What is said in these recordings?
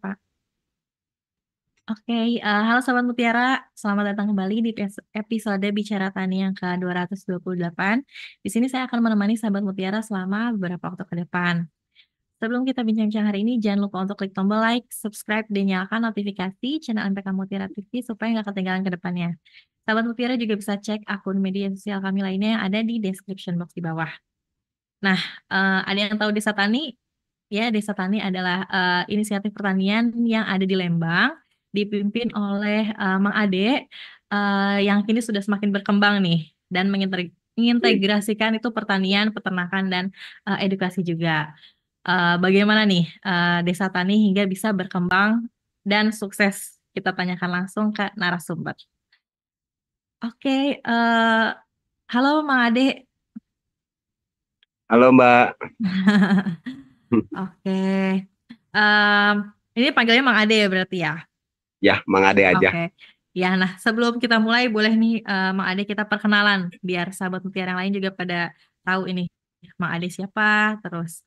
Pak. Oke, halo Sobat Mutiara, selamat datang kembali di episode Bicara Tani yang ke-228. Di sini saya akan menemani Sobat Mutiara selama beberapa waktu ke depan. Sebelum kita bincang-bincang hari ini, jangan lupa untuk klik tombol like, subscribe, dan nyalakan notifikasi channel MPK Mutiara TV supaya nggak ketinggalan ke depannya. Sahabat Mutiara juga bisa cek akun media sosial kami lainnya yang ada di description box di bawah. Nah, ada yang tahu Desa Tani? Ya, Desa Tani adalah inisiatif pertanian yang ada di Lembang, dipimpin oleh Mang Ade, yang kini sudah semakin berkembang nih, dan mengintegrasikan itu pertanian, peternakan, dan edukasi juga. Bagaimana nih Desa Tani hingga bisa berkembang dan sukses? Kita tanyakan langsung ke narasumber. Oke, halo Mang Ade. Halo Mbak. Oke. Em, ini panggilnya Mang Ade ya berarti ya? Ya, Mang Ade aja. Oke. Ya, nah sebelum kita mulai boleh nih Mang Ade kita perkenalan biar sahabat mutiara yang lain juga pada tahu ini Mang Ade siapa, terus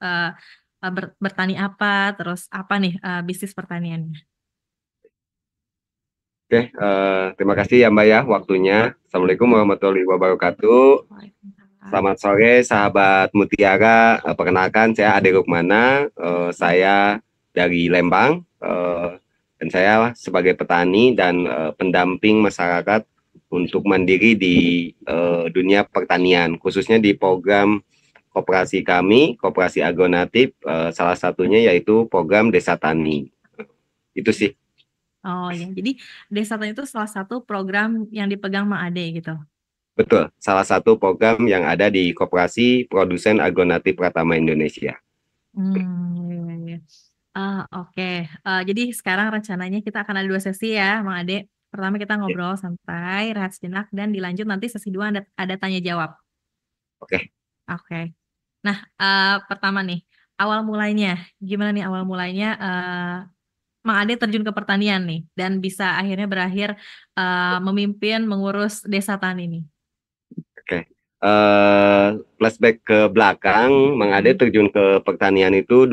bertani apa, terus apa nih bisnis pertaniannya. Oke, terima kasih ya Mbak ya waktunya. Assalamualaikum warahmatullahi wabarakatuh. Waalaikumsalam. Selamat sore sahabat Mutiara. Perkenalkan saya Ade Rukmana. Saya dari Lembang. Dan saya sebagai petani dan pendamping masyarakat untuk mandiri di dunia pertanian, khususnya di program koperasi kami, Koperasi Agronatif, salah satunya yaitu program Desa Tani. Itu sih. Oh ya, jadi Desa Tani itu salah satu program yang dipegang Mang Ade gitu. Betul, salah satu program yang ada di Koperasi Produsen Agronatif Pratama Indonesia. Iya, iya, iya. Oke. Jadi sekarang rencananya kita akan ada dua sesi ya, Mang Ade. Pertama kita Ya, ngobrol santai, rehat sejenak, dan dilanjut nanti sesi dua ada tanya jawab. oke. Oke. Nah, pertama nih, awal mulainya, gimana nih awal mulainya Mang Ade terjun ke pertanian nih, dan bisa akhirnya berakhir memimpin, mengurus desa tani nih. Oke. Flashback ke belakang, Mang Ade Hmm. terjun ke pertanian itu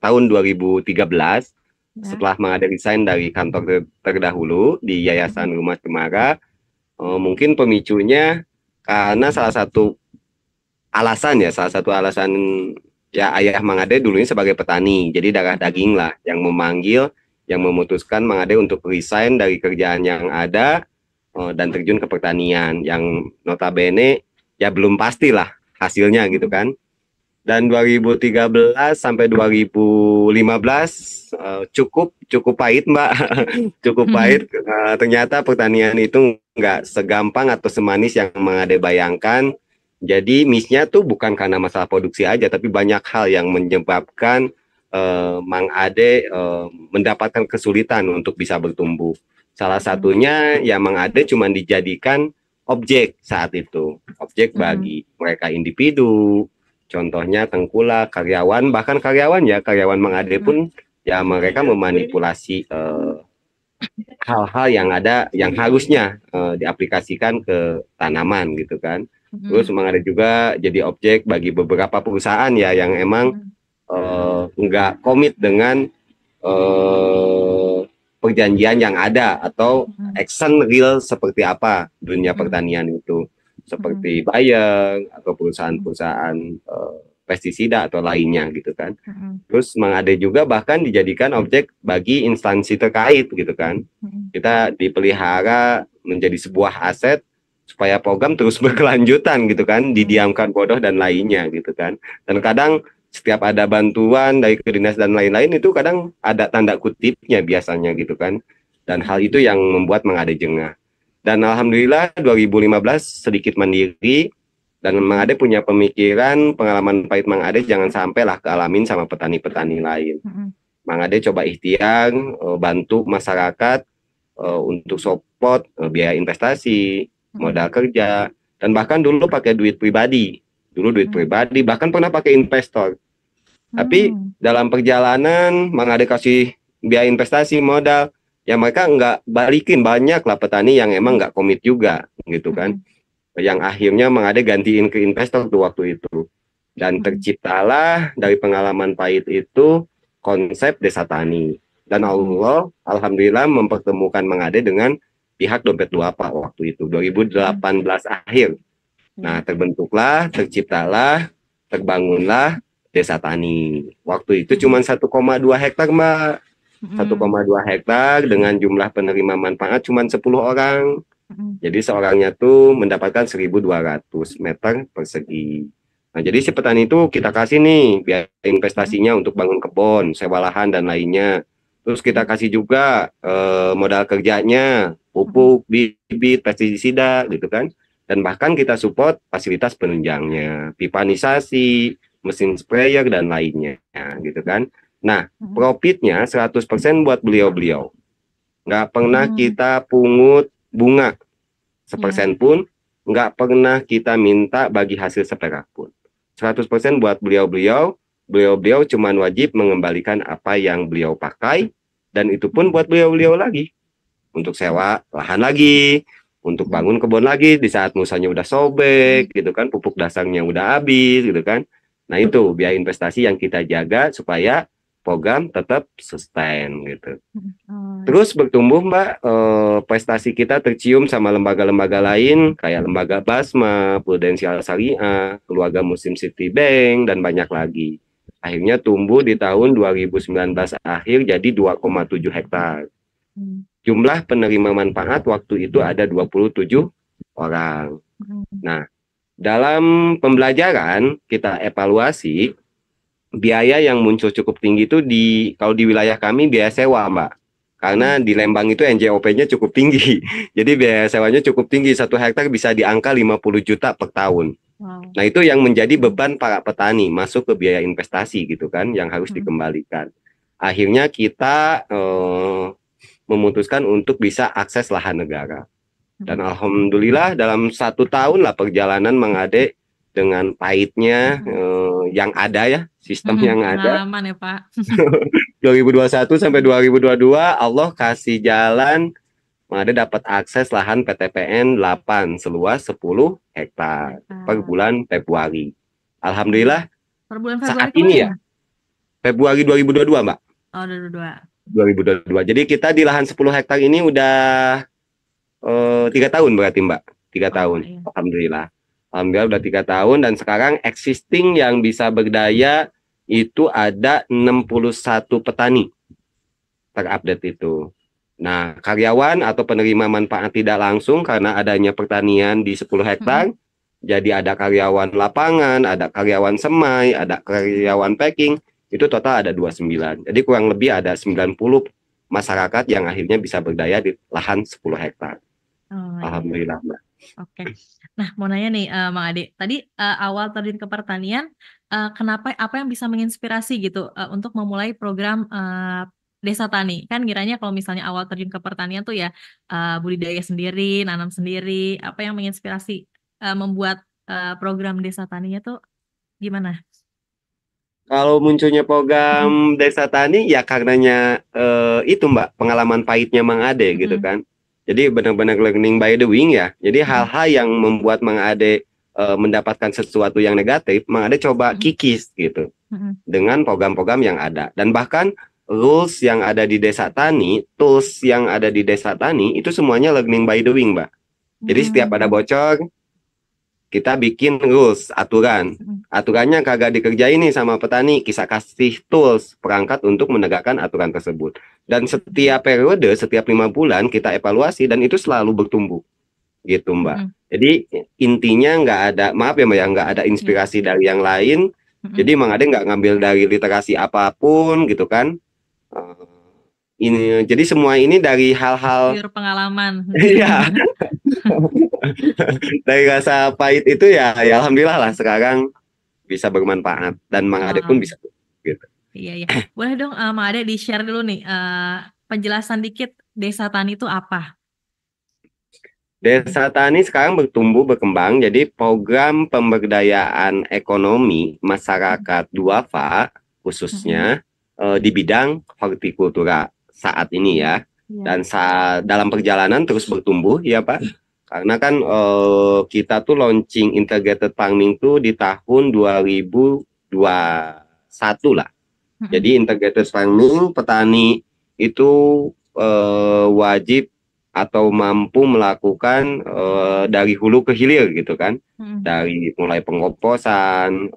tahun 2013 Ya. setelah Mang Ade resign dari kantor terdahulu di Yayasan Hmm. Rumah Cemara. Mungkin pemicunya karena salah satu alasan ya ayah Mang Ade dulunya sebagai petani, jadi darah Hmm. daging lah yang memanggil, yang memutuskan Mang Ade untuk resign dari kerjaan yang ada dan terjun ke pertanian yang notabene ya belum pastilah hasilnya gitu Hmm. kan. Dan 2013 sampai 2015 cukup cukup pahit Mbak, cukup pahit. Ternyata pertanian itu nggak segampang atau semanis yang Mang Ade bayangkan. Jadi miss-nya tuh bukan karena masalah produksi aja, tapi banyak hal yang menyebabkan Mang Ade mendapatkan kesulitan untuk bisa bertumbuh. Salah Hmm. satunya ya Mang Ade cuma dijadikan objek saat itu, objek Hmm. bagi mereka individu. Contohnya tengkulak, karyawan, bahkan karyawan ya, karyawan Mang Ade Hmm. pun ya mereka memanipulasi hal-hal yang ada yang harusnya diaplikasikan ke tanaman gitu kan. Terus Hmm. Mang Ade juga jadi objek bagi beberapa perusahaan ya yang emang Hmm. nggak komit dengan eh, perjanjian yang ada atau Hmm. action real seperti apa dunia Hmm. pertanian itu, Hmm. seperti Bayer atau Hmm. perusahaan-perusahaan pestisida atau lainnya gitu kan. Hmm. Terus Mang Ade juga bahkan dijadikan objek bagi instansi terkait gitu kan. Hmm. Kita dipelihara menjadi sebuah aset supaya program terus berkelanjutan gitu kan, Hmm. didiamkan bodoh dan lainnya gitu kan. Dan kadang setiap ada bantuan dari dinas dan lain-lain itu kadang ada tanda kutipnya biasanya gitu kan. Dan hal itu yang membuat Mang Ade jengah. Dan alhamdulillah 2015 sedikit mandiri dan Mang Hmm. Ade punya pemikiran pengalaman pahit Mang Ade jangan sampailah kealamin sama petani-petani lain. Hmm. Mang Ade coba ikhtiar bantu masyarakat untuk support biaya investasi, Hmm. modal kerja, dan bahkan dulu pakai duit pribadi. Dulu duit Hmm. pribadi, bahkan pernah pakai investor. Tapi Hmm. dalam perjalanan, Mang Ade kasih biaya investasi, modal, ya mereka nggak balikin. Banyak lah petani yang emang nggak komit juga, gitu kan. Hmm. Yang akhirnya Mang Ade gantiin ke investor tuh waktu itu. Dan Hmm. terciptalah dari pengalaman pahit itu konsep desa tani. Dan alhamdulillah mempertemukan Mang Ade dengan pihak Dompet Duafa waktu itu 2018 akhir. Nah, terbentuklah, terciptalah, terbangunlah Desa Tani. Waktu itu cuma 1,2 hektar, Mbak. 1,2 hektar dengan jumlah penerima manfaat cuma 10 orang. Jadi seorangnya tuh mendapatkan 1.200 meter persegi. Nah, jadi si petani itu kita kasih nih biaya investasinya untuk bangun kebun, sewa lahan dan lainnya. Terus kita kasih juga modal kerjanya, pupuk, bibit, pestisida gitu kan. Dan bahkan kita support fasilitas penunjangnya, pipanisasi, mesin sprayer dan lainnya gitu kan. Nah, profitnya 100% buat beliau-beliau. Nggak pernah kita pungut bunga sepersen pun, nggak pernah kita minta bagi hasil seperak pun. 100% buat beliau-beliau, beliau-beliau cuma wajib mengembalikan apa yang beliau pakai, dan itu pun buat beliau-beliau lagi. Untuk sewa lahan lagi, untuk bangun kebun lagi di saat musanya udah sobek, gitu kan, pupuk dasarnya udah habis, gitu kan. Nah itu biaya investasi yang kita jaga supaya program tetap sustain gitu. Terus bertumbuh Mbak, prestasi kita tercium sama lembaga-lembaga lain kayak lembaga Basma, Prudensial Syariah, Keluarga Muslim Citibank dan banyak lagi. Akhirnya tumbuh di tahun 2019 akhir jadi 2,7 hektar. Jumlah penerima manfaat waktu itu ada 27 orang. Nah, dalam pembelajaran kita evaluasi biaya yang muncul cukup tinggi itu kalau di wilayah kami biaya sewa, Mbak. Karena di Lembang itu NJOP-nya cukup tinggi. Jadi biaya sewanya cukup tinggi. 1 hektar bisa di angka 50 juta per tahun. Nah, itu yang menjadi beban para petani masuk ke biaya investasi gitu kan, yang harus dikembalikan. Akhirnya kita memutuskan untuk bisa akses lahan negara. Dan alhamdulillah dalam 1 tahun lah perjalanan Mang Ade dengan pahitnya yang ada ya, sistem yang ada. Pengalaman ya Pak. 2021 sampai 2022 Allah kasih jalan, Mang Ade dapat akses lahan PTPN 8 seluas 10 hektar per bulan Februari. Alhamdulillah per bulan Februari saat ini ya, Februari 2022 Mbak. Oh 2022. Jadi kita di lahan 10 hektar ini udah 3 tahun berarti Mbak, 3 tahun. Iya. Alhamdulillah udah 3 tahun dan sekarang existing yang bisa berdaya itu ada 61 petani terupdate itu. Nah, karyawan atau penerima manfaat tidak langsung karena adanya pertanian di 10 hektar, jadi ada karyawan lapangan, ada karyawan semai, ada karyawan packing, itu total ada 29. Jadi kurang lebih ada 90 masyarakat yang akhirnya bisa berdaya di lahan 10 hektar. Alhamdulillah, Mbak. Oke. Nah, mau nanya nih, Mang Ade. Tadi awal terjun ke pertanian, apa yang bisa menginspirasi gitu untuk memulai program Desa Tani? Kan kiranya kalau misalnya awal terjun ke pertanian tuh ya budidaya sendiri, nanam sendiri. Apa yang menginspirasi membuat program Desa Taninya tuh gimana? Kalau munculnya program Desa Tani ya karenanya itu Mbak, pengalaman pahitnya Mang Ade gitu kan. Jadi benar-benar learning by doing ya. Jadi hal-hal yang membuat Mang Ade mendapatkan sesuatu yang negatif, Mang Ade coba kikis gitu dengan program-program yang ada. Dan bahkan rules yang ada di Desa Tani, tools yang ada di Desa Tani itu semuanya learning by doing, Mbak. Jadi setiap ada bocor, kita bikin rules, aturan. Aturannya kagak dikerjain nih sama petani, kita kasih tools, perangkat untuk menegakkan aturan tersebut. Dan setiap periode, setiap 5 bulan kita evaluasi dan itu selalu bertumbuh. Gitu Mbak. Jadi intinya nggak ada, maaf ya Mbak ya, nggak ada inspirasi dari yang lain. Jadi Mang Ade nggak ngambil dari literasi apapun gitu kan. Jadi semua ini dari hal-hal pengalaman. Iya. Dari rasa pahit itu ya alhamdulillah lah sekarang bisa bermanfaat dan Mang Ade pun bisa gitu. Iya. Boleh dong Mang Ade di-share dulu nih penjelasan dikit Desa Tani itu apa? Desa Tani sekarang bertumbuh berkembang jadi program pemberdayaan ekonomi masyarakat Duafa khususnya di bidang hortikultura saat ini ya. Dan dalam perjalanan terus bertumbuh ya Pak. Karena kan kita tuh launching integrated farming tuh di tahun 2021 lah. Jadi integrated farming petani itu wajib atau mampu melakukan dari hulu ke hilir gitu kan, dari mulai pengoplosan,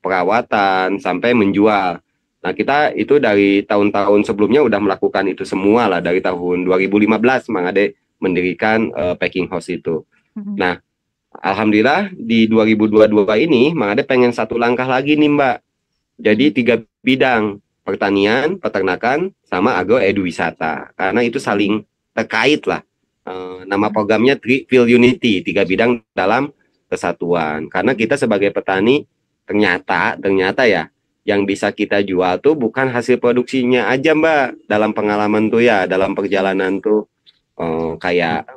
perawatan sampai menjual. Nah, kita itu dari tahun-tahun sebelumnya udah melakukan itu semua lah. Dari tahun 2015 Mang Ade mendirikan packing house itu. Nah, alhamdulillah di 2022 ini Mang Ade pengen satu langkah lagi nih Mbak. Jadi 3 bidang, pertanian, peternakan, sama agroeduwisata. Karena itu saling terkait lah. Nama programnya Feel Unity, 3 bidang dalam kesatuan. Karena kita sebagai petani ternyata ya, yang bisa kita jual tuh bukan hasil produksinya aja Mbak. Dalam pengalaman tuh ya, dalam perjalanan tuh kayak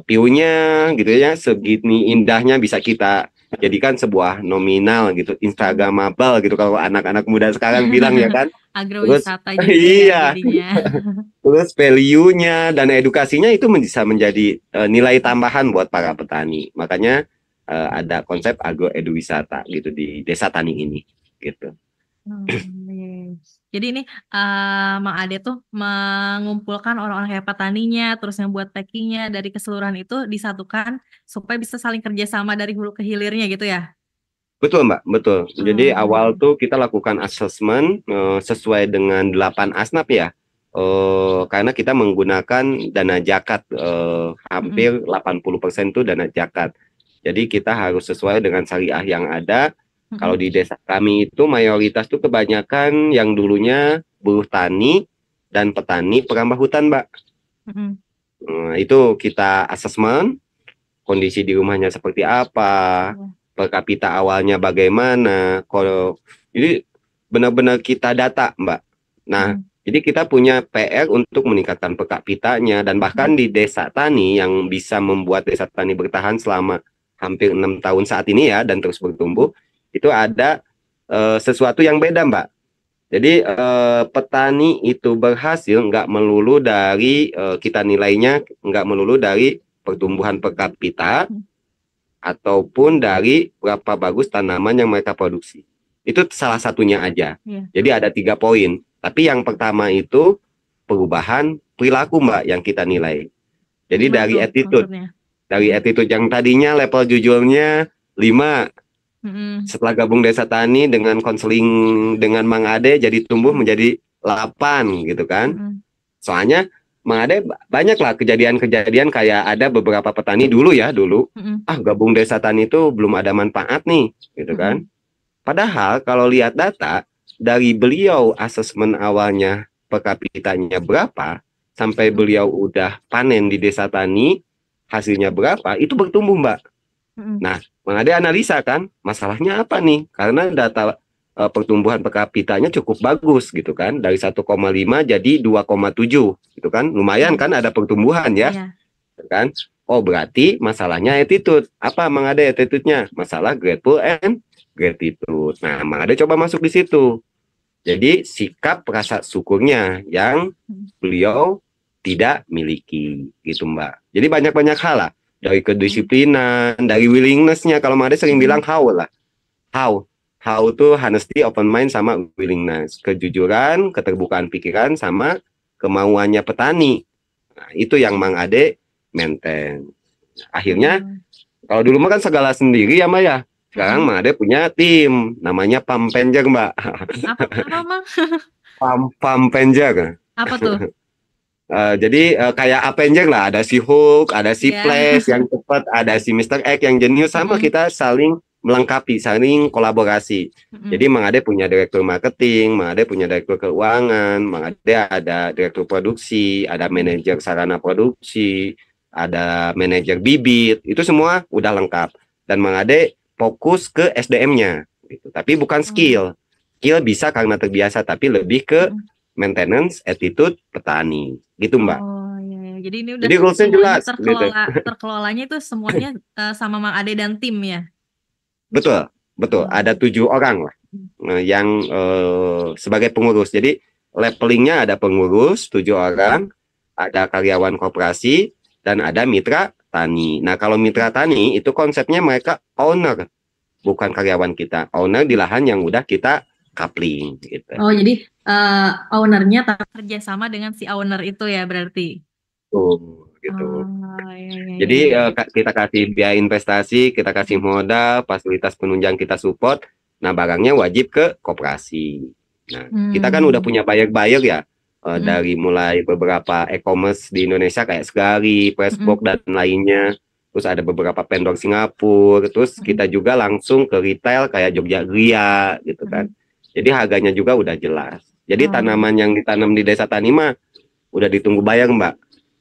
view-nya gitu ya, segini indahnya bisa kita jadikan sebuah nominal gitu, Instagramable gitu kalau anak-anak muda sekarang bilang ya kan. Terus Agrowisata juga ya iya, jadinya. terus value-nya dan edukasinya itu bisa menjadi nilai tambahan buat para petani. Makanya ada konsep agroeduwisata gitu di Desa Tani ini gitu. Yes. Jadi ini Mang Ade tuh mengumpulkan orang-orang kayak petaninya, terus yang buat packingnya dari keseluruhan itu disatukan supaya bisa saling kerjasama dari hulu ke hilirnya gitu ya? Betul Mbak, betul. Jadi awal Oh, tuh kita lakukan asesmen sesuai dengan 8 asnaf ya. Karena kita menggunakan dana zakat, hampir 80% itu dana zakat. Jadi kita harus sesuai dengan syariah yang ada. Kalau di desa kami itu mayoritas tuh kebanyakan yang dulunya buruh tani dan petani perambah hutan Mbak. Itu kita asesmen kondisi di rumahnya seperti apa, per kapita awalnya bagaimana. Kalau jadi benar-benar kita data, Mbak. Nah, jadi kita punya PR untuk meningkatkan per kapitanya dan bahkan di desa tani yang bisa membuat desa tani bertahan selama hampir 6 tahun saat ini ya dan terus bertumbuh, itu ada sesuatu yang beda, Mbak. Jadi petani itu berhasil nggak melulu dari kita nilainya nggak melulu dari pertumbuhan per kapita ataupun dari berapa bagus tanaman yang mereka produksi. Itu salah satunya aja. Jadi ada 3 poin. Tapi yang pertama itu perubahan perilaku Mbak yang kita nilai. Jadi gimana dari tuh attitude. maksudnya? Dari attitude yang tadinya level jujurnya 5. Setelah gabung Desa Tani dengan konseling dengan Mang Ade jadi tumbuh menjadi 8 gitu kan. Soalnya Mang Ade banyak lah kejadian-kejadian kayak ada beberapa petani dulu gabung Desa Tani itu belum ada manfaat nih gitu kan. Padahal kalau lihat data dari beliau asesmen awalnya per kapitanya berapa sampai beliau udah panen di Desa Tani hasilnya berapa itu bertumbuh Mbak. Nah, Mang Ade analisa kan, masalahnya apa nih? Karena data pertumbuhan per kapitanya cukup bagus gitu kan, dari 1,5 jadi 2,7 gitu kan, lumayan kan ada pertumbuhan ya, kan? Oh berarti masalahnya attitude. Apa Mang Ade attitude-nya? Masalah grateful and gratitude. Nah, Mang Ade coba masuk di situ. Jadi sikap rasa syukurnya yang beliau tidak miliki gitu Mbak. Jadi banyak-banyak hal lah. Dari kedisiplinan, dari willingness-nya. Kalau Made sering bilang how lah. How tuh honesty, open mind, sama willingness. Kejujuran, keterbukaan pikiran, sama kemauannya petani. Nah, itu yang Mang Ade maintain. Akhirnya, kalau dulu mah kan segala sendiri ya Mbak ya. Sekarang Mang Ade punya tim. Namanya Pampenjer Mbak. Apa Mang? Pampenjer. Apa tuh? Jadi kayak Avenger lah, ada si Hulk, ada si Flash yang cepat, ada si Mr. X yang jenius, sama kita saling melengkapi, saling kolaborasi. Jadi Mang Ade punya direktur marketing, Mang Ade punya direktur keuangan, Mang Ade ada direktur produksi, ada manajer sarana produksi, ada manajer bibit, itu semua udah lengkap. Dan Mang Ade fokus ke SDM-nya, gitu. Tapi bukan skill. Skill bisa karena terbiasa, tapi lebih ke maintenance, attitude, petani. Gitu Mbak. Oh iya. Jadi ini udah Jadi rulesnya semuanya jelas gitu. terkelolanya itu semuanya sama Mang Ade dan tim ya. Betul. Ada 7 orang lah yang sebagai pengurus. Jadi levelingnya ada pengurus 7 orang, ada karyawan koperasi, dan ada mitra tani. Nah kalau mitra tani itu konsepnya mereka owner, bukan karyawan kita. Owner di lahan yang udah kita coupling gitu. Oh, jadi ownernya kerja sama dengan si owner itu ya berarti. Gitu. Oh, iya, iya, iya, Jadi iya. kita kasih biaya investasi, kita kasih Hmm. modal, fasilitas penunjang kita support. Nah, barangnya wajib ke koperasi. Nah, kita kan udah Hmm. punya buyer-buyer ya, Hmm. dari mulai beberapa e-commerce di Indonesia kayak Segari, Hmm. Freshbox dan lainnya. Terus ada beberapa vendor Singapura. Terus Hmm. kita juga langsung ke retail kayak Jogja Gria gitu kan. Hmm. Jadi harganya juga udah jelas. Jadi Oh. tanaman yang ditanam di Desa Tani mah udah ditunggu bayar Mbak,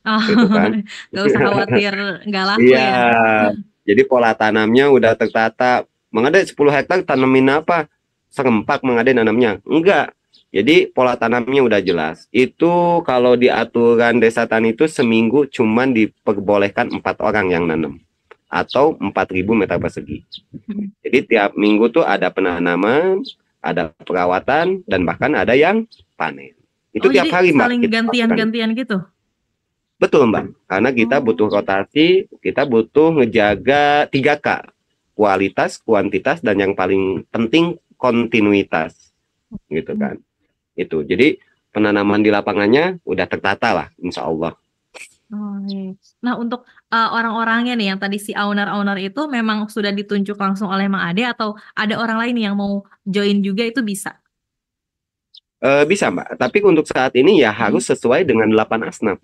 Oh, gitu kan. nggak usah khawatir nggak laku Iya, ya. jadi pola tanamnya udah tertata. Mengade 10 hektar tanamin apa? Serempak mengade nanamnya. Enggak. Jadi pola tanamnya udah jelas. Itu kalau di aturan desa tani itu seminggu cuman diperbolehkan 4 orang yang nanam atau 4.000 meter persegi. Hmm. Jadi tiap minggu tuh ada penanaman, ada perawatan, dan bahkan ada yang panen. Oh, Itu tiap jadi hari Mbak saling kita lakukan. gantian-gantian gitu. Betul Mbak, karena kita butuh Oh. rotasi, kita butuh ngejaga 3K, kualitas, kuantitas, dan yang paling penting kontinuitas, gitu Hmm. kan. Itu, jadi penanaman di lapangannya udah tertata lah, insya Allah. Oh, iya. Nah, untuk orang-orangnya nih yang tadi si owner-owner itu memang sudah ditunjuk langsung oleh Mang Ade atau ada orang lain yang mau join juga itu bisa? Bisa Mbak, tapi untuk saat ini ya Hmm. harus sesuai dengan 8 asnaf.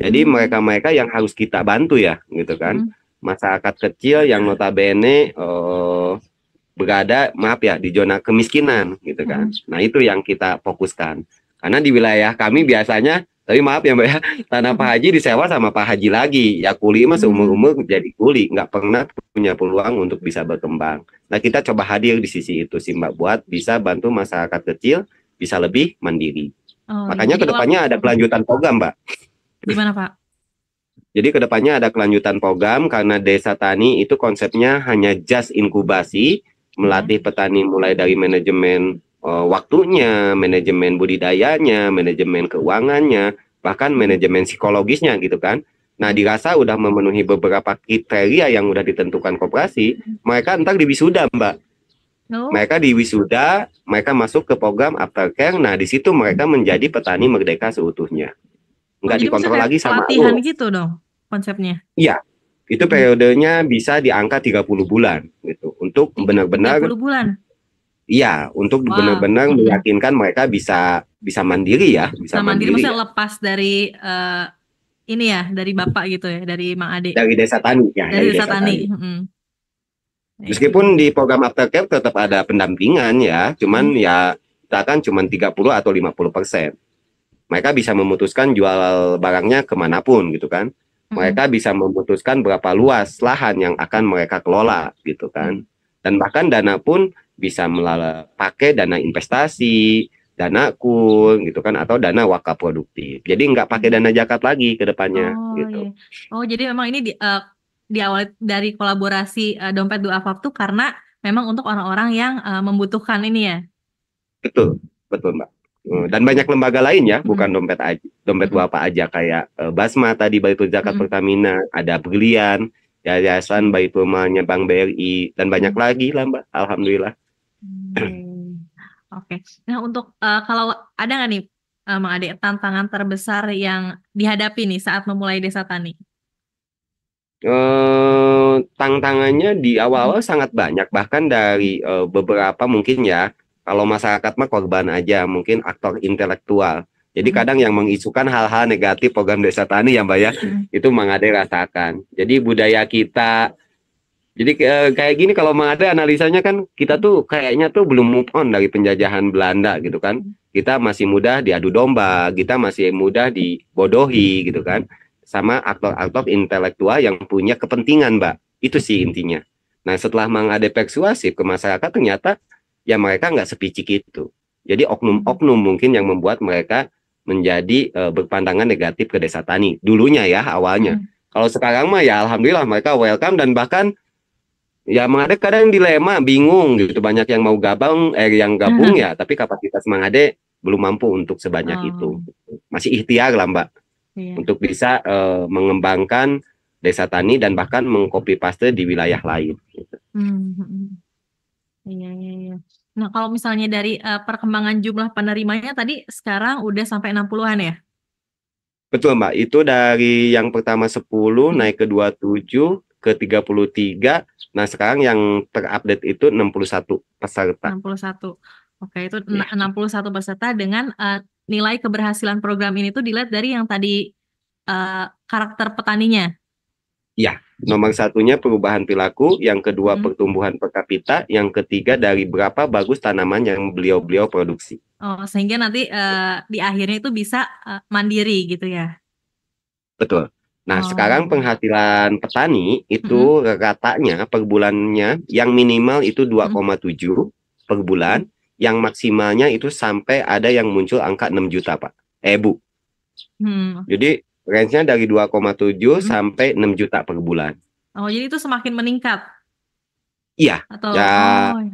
Jadi Hmm. mereka-mereka yang harus kita bantu ya, gitu kan. Hmm. Masyarakat kecil yang notabene berada, maaf ya, di zona kemiskinan gitu kan. Hmm. Nah, itu yang kita fokuskan. Karena di wilayah kami biasanya, tapi maaf ya Mbak ya, tanah Pak Hmm. Haji disewa sama Pak Haji lagi. Ya kuli mah Hmm. seumur-umur jadi kuli, nggak pernah punya peluang untuk bisa berkembang. Nah, kita coba hadir di sisi itu sih Mbak, buat bisa bantu masyarakat kecil bisa lebih mandiri. Oh iya, Makanya jadi kedepannya ada kelanjutan program Mbak. gimana Pak? Jadi kedepannya ada kelanjutan program karena desa tani itu konsepnya hanya just inkubasi, Ya. melatih petani mulai dari manajemen waktunya, manajemen budidayanya, manajemen keuangannya, bahkan Hmm. manajemen psikologisnya gitu kan. Nah, Hmm. dirasa udah memenuhi beberapa kriteria yang udah ditentukan koperasi, mereka entar di wisuda, Mbak. Oh, Mereka di wisuda, mereka masuk ke program aftercare. Nah, di situ mereka menjadi petani merdeka seutuhnya. oh Nggak jadi maksudnya dikontrol kayak lagi sama pelatihan lo. gitu dong konsepnya. Iya, itu Hmm. periodenya bisa di angka 30 bulan gitu. Untuk Tiga benar-benar puluh bulan. untuk Wow. benar-benar Hmm. meyakinkan mereka bisa bisa mandiri ya, bisa Nah, mandiri mandiri maksudnya ya. lepas dari ini ya, dari Bapak gitu ya, dari Mang Ade, Dari desa tani ya, dari dari desa desa tani. tani. Hmm. Iya, iya, Meskipun iya. di program aftercare tetap ada pendampingan ya, Hmm. cuman ya kita kan cuman 30 atau 50%. Mereka bisa memutuskan jual barangnya kemanapun gitu kan. Hmm. Mereka bisa memutuskan berapa luas lahan yang akan mereka kelola gitu kan. Hmm. Dan bahkan dana pun bisa pakai dana investasi, dana kur gitu kan, atau dana wakaf produktif. Jadi nggak pakai Hmm. dana zakat lagi ke depannya Oh iya. gitu. Oh jadi memang ini di awal dari kolaborasi Dompet Duafa tuh karena memang untuk orang-orang yang membutuhkan ini ya. Betul, betul Mbak. Dan banyak lembaga lain ya, bukan Mm-mm. dompet aja, dompet Mm-mm. Bapak aja kayak Basma tadi Baitul Zakat Mm-mm. Pertamina, ada Brilian, Yayasan Mm. Baitul Malnya Bank BRI dan banyak Mm. lagi lah Mbak. Alhamdulillah. Hmm. Oke. Nah untuk kalau ada nggak nih Mang Ade tantangan terbesar yang dihadapi nih saat memulai Desa Tani? Tantangannya di Mm-mm. awal-awal sangat banyak, bahkan dari beberapa mungkin ya, kalau masyarakat mah korban aja, mungkin aktor intelektual. Jadi Mm-mm. kadang yang mengisukan hal-hal negatif program desa tani ya Mbak ya, Mm-mm. itu Mang Ade rasakan. Jadi budaya kita, jadi kayak gini kalau Mang Ade analisanya kan kita tuh kayaknya tuh belum move on dari penjajahan Belanda gitu kan. Kita masih mudah diadu domba, kita masih mudah dibodohi gitu kan sama aktor-aktor intelektual yang punya kepentingan, Mbak. Itu sih intinya. Nah, setelah Mang Ade persuasif ke masyarakat, ternyata ya mereka nggak sepicik itu. Jadi Mm. oknum-oknum mungkin yang membuat mereka menjadi berpandangan negatif ke desa tani. Dulunya ya, awalnya. Mm. Kalau sekarang mah ya alhamdulillah mereka welcome dan bahkan ya Mang Ade kadang dilema, bingung gitu. Banyak yang mau yang gabung ya, tapi kapasitas Mang Ade belum mampu untuk sebanyak Oh, itu. Masih ikhtiar lah, Mbak, iya. untuk bisa mengembangkan desa tani dan bahkan mengcopy paste di wilayah lain. Mm, mm, mm. Iya, iya, iya. Nah, kalau misalnya dari perkembangan jumlah penerimanya tadi sekarang udah sampai 60-an ya? Betul, Mbak. Itu dari yang pertama 10 Hmm, naik ke 27 ke 33. Nah, sekarang yang terupdate itu 61 peserta. 61. Oke, itu Ya. 61 peserta dengan nilai keberhasilan program ini tuh dilihat dari yang tadi karakter petaninya. Ya, nomor satunya perubahan perilaku, yang kedua Mm-mm. pertumbuhan per kapita, yang ketiga dari berapa bagus tanaman yang beliau-beliau produksi. Oh, sehingga nanti di akhirnya itu bisa mandiri gitu ya. Betul. Nah, sekarang Oh. penghasilan petani Mm-mm. itu ratanya per bulannya yang minimal itu Mm-mm. 2,7 per bulan, yang maksimalnya itu sampai ada yang muncul angka 6 juta, Pak. Bu. Hmm. Jadi range-nya dari 2,7 Mm-mm. sampai 6 juta per bulan. Oh, jadi itu semakin meningkat Iya, atau ya oh.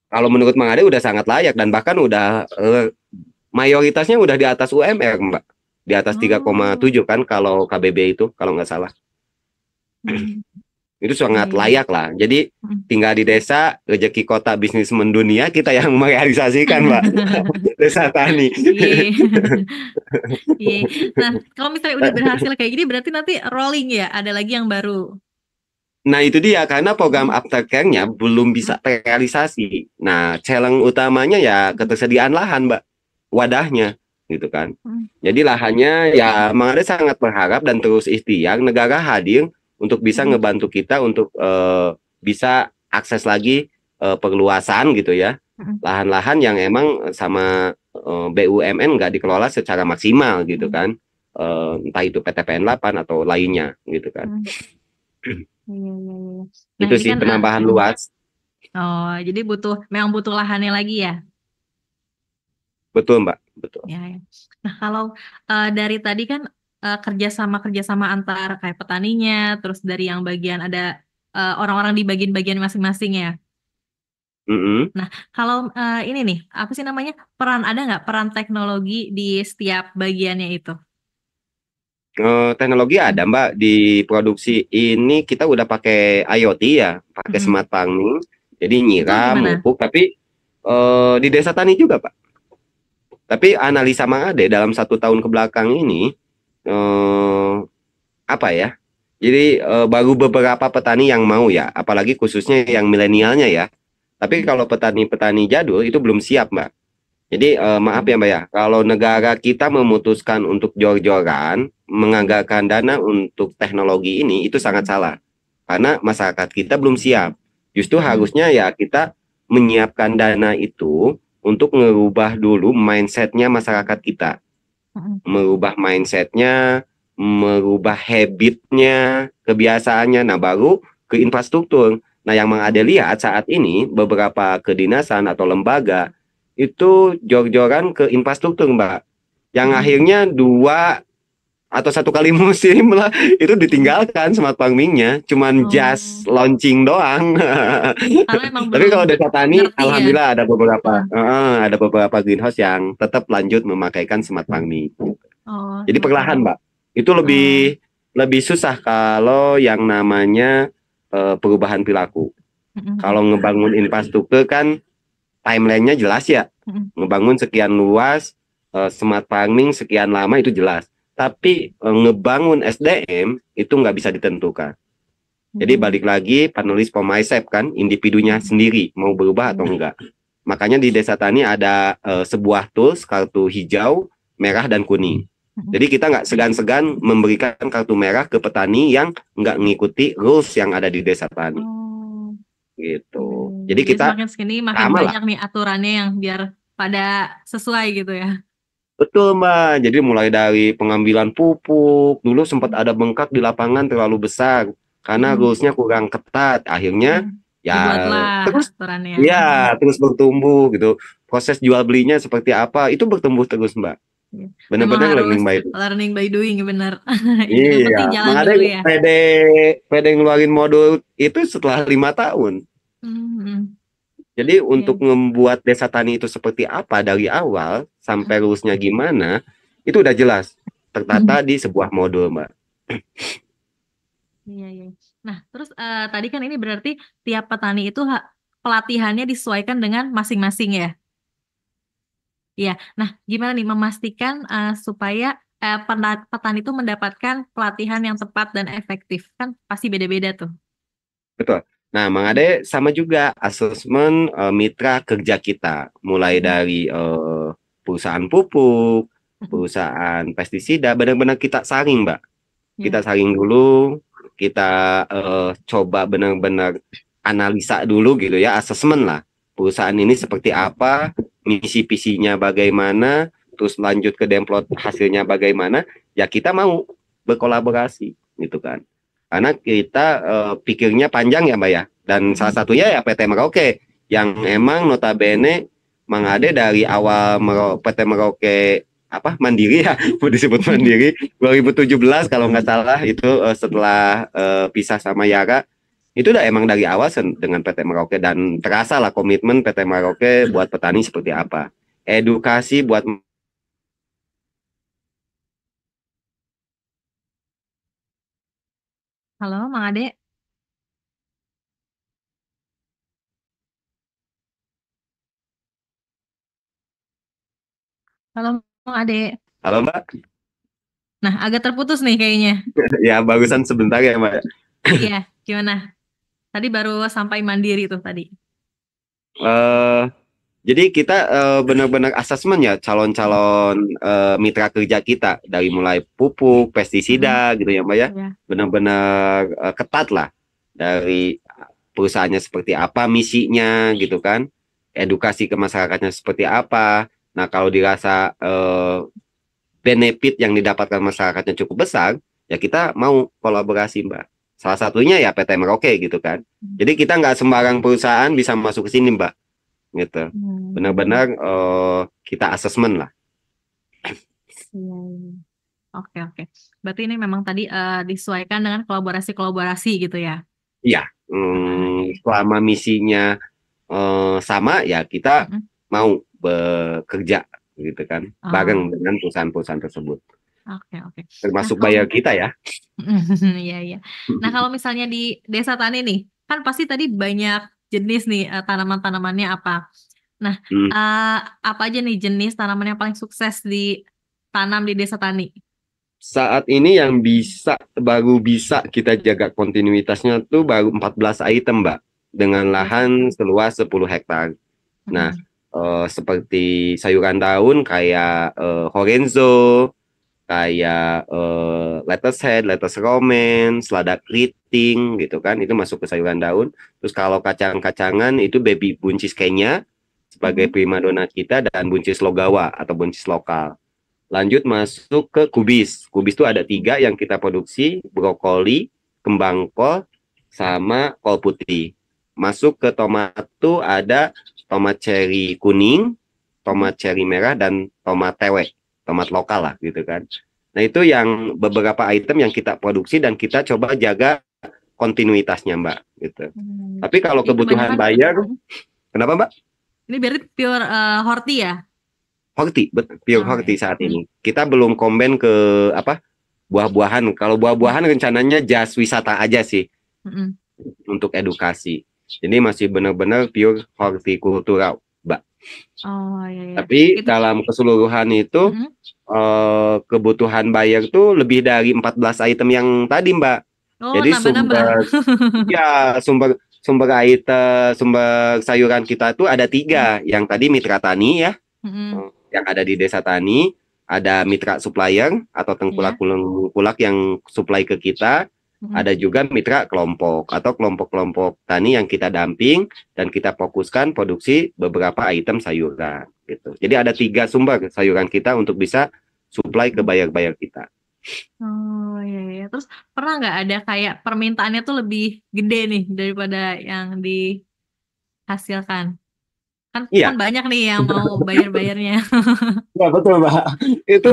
kalau menurut Mang Ade udah sangat layak dan bahkan udah mayoritasnya udah di atas UMR, Mbak. Di atas Oh. 3,7 kan kalau KBB itu kalau nggak salah. Hmm. Itu Iya, sangat iya, iya. layak lah. Jadi Mm. tinggal di desa, rezeki kota bisnis mendunia kita yang merealisasikan, Mbak. Desa tani. Iya. Iya. Nah, kalau misalnya udah berhasil kayak gini berarti nanti rolling ya, ada lagi yang baru. Nah itu dia karena program Mm. aftercare-nya belum Mm. bisa terrealisasi. Nah challenge utamanya ya ketersediaan lahan, Mbak, wadahnya gitu kan. Mm. Jadi lahannya ya Mang Ade sangat berharap dan terus ikhtiar negara hadir untuk bisa Mm. ngebantu kita untuk bisa akses lagi perluasan gitu ya, Mm. lahan-lahan yang emang sama BUMN nggak dikelola secara maksimal gitu Mm. kan. Entah itu PTPN 8 atau lainnya gitu kan. Mm. Iya, iya, iya. Nah, Itu ini sih kan penambahan luas. oh, jadi memang butuh lahannya lagi ya. Betul, Mbak. Betul. Ya, ya. Nah, kalau dari tadi kan kerjasama antar kayak petaninya, terus dari yang bagian ada orang-orang di bagian-bagian masing-masing ya. Mm-mm. Nah, kalau ini nih, apa sih namanya? Ada nggak peran teknologi di setiap bagiannya itu? Teknologi ada, Mbak. Di produksi ini kita udah pakai IoT ya, pakai Mm-mm. smart farming. Jadi Itu nyiram, gimana? mupuk, tapi di desa tani juga, Pak. Tapi analisa Mang Ade dalam 1 tahun ke belakang ini, eh, apa ya? Jadi baru beberapa petani yang mau ya, apalagi khususnya yang milenialnya ya. Tapi Mm-mm. kalau petani-petani jadul itu belum siap, Mbak. Jadi maaf Mm. ya Mbak ya, kalau negara kita memutuskan untuk jor-joran menganggarkan dana untuk teknologi ini itu sangat Mm. salah. Karena masyarakat kita belum siap. Justru Mm. harusnya ya kita menyiapkan dana itu untuk merubah dulu mindsetnya masyarakat kita. Mm. Merubah mindsetnya, merubah habitnya, kebiasaannya. Nah baru ke infrastruktur. Nah yang Mang Ade Mm. lihat saat ini beberapa kedinasan atau lembaga itu jor-joran ke infrastruktur, Mbak. Yang Mm. akhirnya 2 atau 1 kali musim lah itu Mm. ditinggalkan smart farmingnya, cuman just Oh, launching doang. karena emang Tapi belum kalau desa tani, ngerti ya. alhamdulillah Mm. ada beberapa greenhouse yang tetap lanjut memakaikan smart farming. Oh, Jadi smart perlahan, farming. Mbak. Itu Oh. lebih lebih susah kalau yang namanya perubahan perilaku. Mm. Kalau ngebangun infrastruktur kan timelinenya jelas ya. Mm. Ngebangun sekian luas, smart farming sekian lama itu jelas. Tapi ngebangun SDM itu nggak bisa ditentukan. Jadi Iya. balik lagi penulis pemisep kan, individunya Mm. sendiri mau berubah atau Iya. enggak. Makanya di Desa Tani ada sebuah tools kartu hijau, merah, dan kuning. Mm. Jadi kita nggak segan-segan memberikan kartu merah ke petani yang nggak mengikuti rules yang ada di Desa Tani. Oh, Gitu. iya, iya, iya. Jadi Jadi kita semakin segini makin sama lah. banyak nih aturannya yang biar pada sesuai gitu ya. Betul, Mbak. Jadi mulai dari pengambilan pupuk, dulu sempat ada bengkak di lapangan terlalu besar karena Mm. rules-nya kurang ketat. Akhirnya Mm. ya Dibuatlah terus aturannya. ya terus bertumbuh gitu. Proses jual belinya seperti apa itu bertumbuh terus, Mbak. Iya. Memang Benar-benar harus learning by doing. learning by doing bener. Yang Iya, penting jalan makanya dulu ya. PD PD ngeluarin modul itu setelah 5 tahun. Mm. Jadi Iya. untuk membuat desa tani itu seperti apa dari awal sampai rules-nya gimana, itu udah jelas tertata di sebuah modul, Mbak. Iya, iya. Nah, terus tadi kan ini berarti tiap petani itu pelatihannya disesuaikan dengan masing-masing ya. Iya. Nah, gimana nih memastikan supaya petani itu mendapatkan pelatihan yang tepat dan efektif? Kan pasti beda-beda tuh. Betul. Nah, Mang Ade sama juga asesmen mitra kerja kita, mulai Mm-mm. dari perusahaan pupuk, Mm-mm. perusahaan pestisida, benar-benar kita saring, Mbak. Kita Ya. saring dulu, kita coba benar-benar analisa dulu gitu ya, asesmen lah. Perusahaan ini seperti apa, misi visinya bagaimana, terus lanjut ke demplot hasilnya bagaimana, ya kita mau berkolaborasi gitu kan. Karena kita pikirnya panjang ya Mbak ya. Dan salah Mm-mm. satunya ya PT Merauke yang emang notabene Mang Ade dari awal PT Merauke apa Mandiri ya disebut Mandiri 2017 kalau nggak salah itu setelah pisah sama Yara itu udah emang dari awal dengan PT Merauke dan terasa lah komitmen PT Merauke buat petani seperti apa, edukasi buat. Halo, Mang Ade. Halo, Mang Ade. Halo Mbak. Nah, agak terputus nih kayaknya. Ya bagusan sebentar ya Mbak. Iya, gimana? Tadi baru sampai Mandiri tuh tadi. eh jadi kita benar-benar asesmen ya calon-calon mitra kerja kita dari mulai pupuk, Mm-mm. pestisida gitu ya Mbak ya, Ya. benar-benar ketat lah dari perusahaannya seperti apa, misinya gitu kan, edukasi ke masyarakatnya seperti apa. Nah kalau dirasa benefit yang didapatkan masyarakatnya cukup besar, ya kita mau kolaborasi Mbak. Salah satunya ya PT Merauke gitu kan. Jadi kita nggak sembarang perusahaan bisa masuk ke sini Mbak, gitu. Hmm. Benar-benar kita asesmen lah. Iya, iya. Oke, oke. Berarti ini memang tadi disesuaikan dengan kolaborasi-kolaborasi gitu ya. Iya, Oke. selama misinya sama ya kita Mm-mm. mau bekerja gitu kan, bareng Oh, dengan perusahaan-perusahaan tersebut, oke, oke. Nah, termasuk kalau bayar kita ya. iya, iya. Nah, kalau misalnya di desa tani nih, kan pasti tadi banyak jenis nih tanaman-tanamannya apa. Nah, Hmm. eh, apa aja nih jenis tanaman yang paling sukses ditanam di desa tani? Saat ini yang baru bisa kita jaga kontinuitasnya tuh baru 14 item, Mbak, dengan Desa lahan tani. seluas 10 hektar. Nah, Mm-mm. seperti sayuran daun kayak Horenzo, kayak lettuce head, lettuce romaine, selada keriting gitu kan, itu masuk ke sayuran daun. Terus kalau kacang-kacangan itu baby buncis Kenya sebagai Mm-mm. primadona kita dan buncis logawa atau buncis lokal. Lanjut masuk ke kubis. Kubis itu ada 3 yang kita produksi, brokoli, kembang kol, sama kol putih. Masuk ke tomat tuh ada tomat cherry kuning, Mm-mm. tomat cherry merah, dan tomat tewe, tomat lokal lah gitu kan. Nah itu yang beberapa item yang kita produksi dan kita coba jaga kontinuitasnya Mbak gitu. Hmm. Tapi kalau Ini kebutuhan kebanyakan. bayar, Mm. kenapa Mbak? Ini berarti pure horti ya? Horti, pure Oh horti ya. saat Mm. ini. Kita belum komen ke apa buah-buahan. Kalau buah-buahan rencananya jas wisata aja sih Mm-mm. untuk edukasi. Jadi masih benar-benar pure hortikultural, Mbak. Oh ya, ya. Tapi Itu. dalam keseluruhan itu Mm-mm. kebutuhan buyer tuh lebih dari 14 item yang tadi, Mbak. Oh, Jadi nambah-nambah. sumber item, sumber sayuran kita tuh ada Mm. 3. Yang tadi mitra tani ya, Mm-mm. yang ada di desa tani, ada mitra supplier atau Iya. tengkulak yang supply ke kita, Mm-mm. ada juga mitra kelompok atau kelompok-kelompok tani yang kita damping dan kita fokuskan produksi beberapa item sayuran gitu. Jadi ada 3 sumber sayuran kita untuk bisa supply ke bayar-bayar kita. Oh iya, iya. Terus pernah nggak ada kayak permintaannya tuh lebih gede nih daripada yang dihasilkan? Kan Iya, banyak nih yang mau bayar-bayarnya. ya betul Mbak. Itu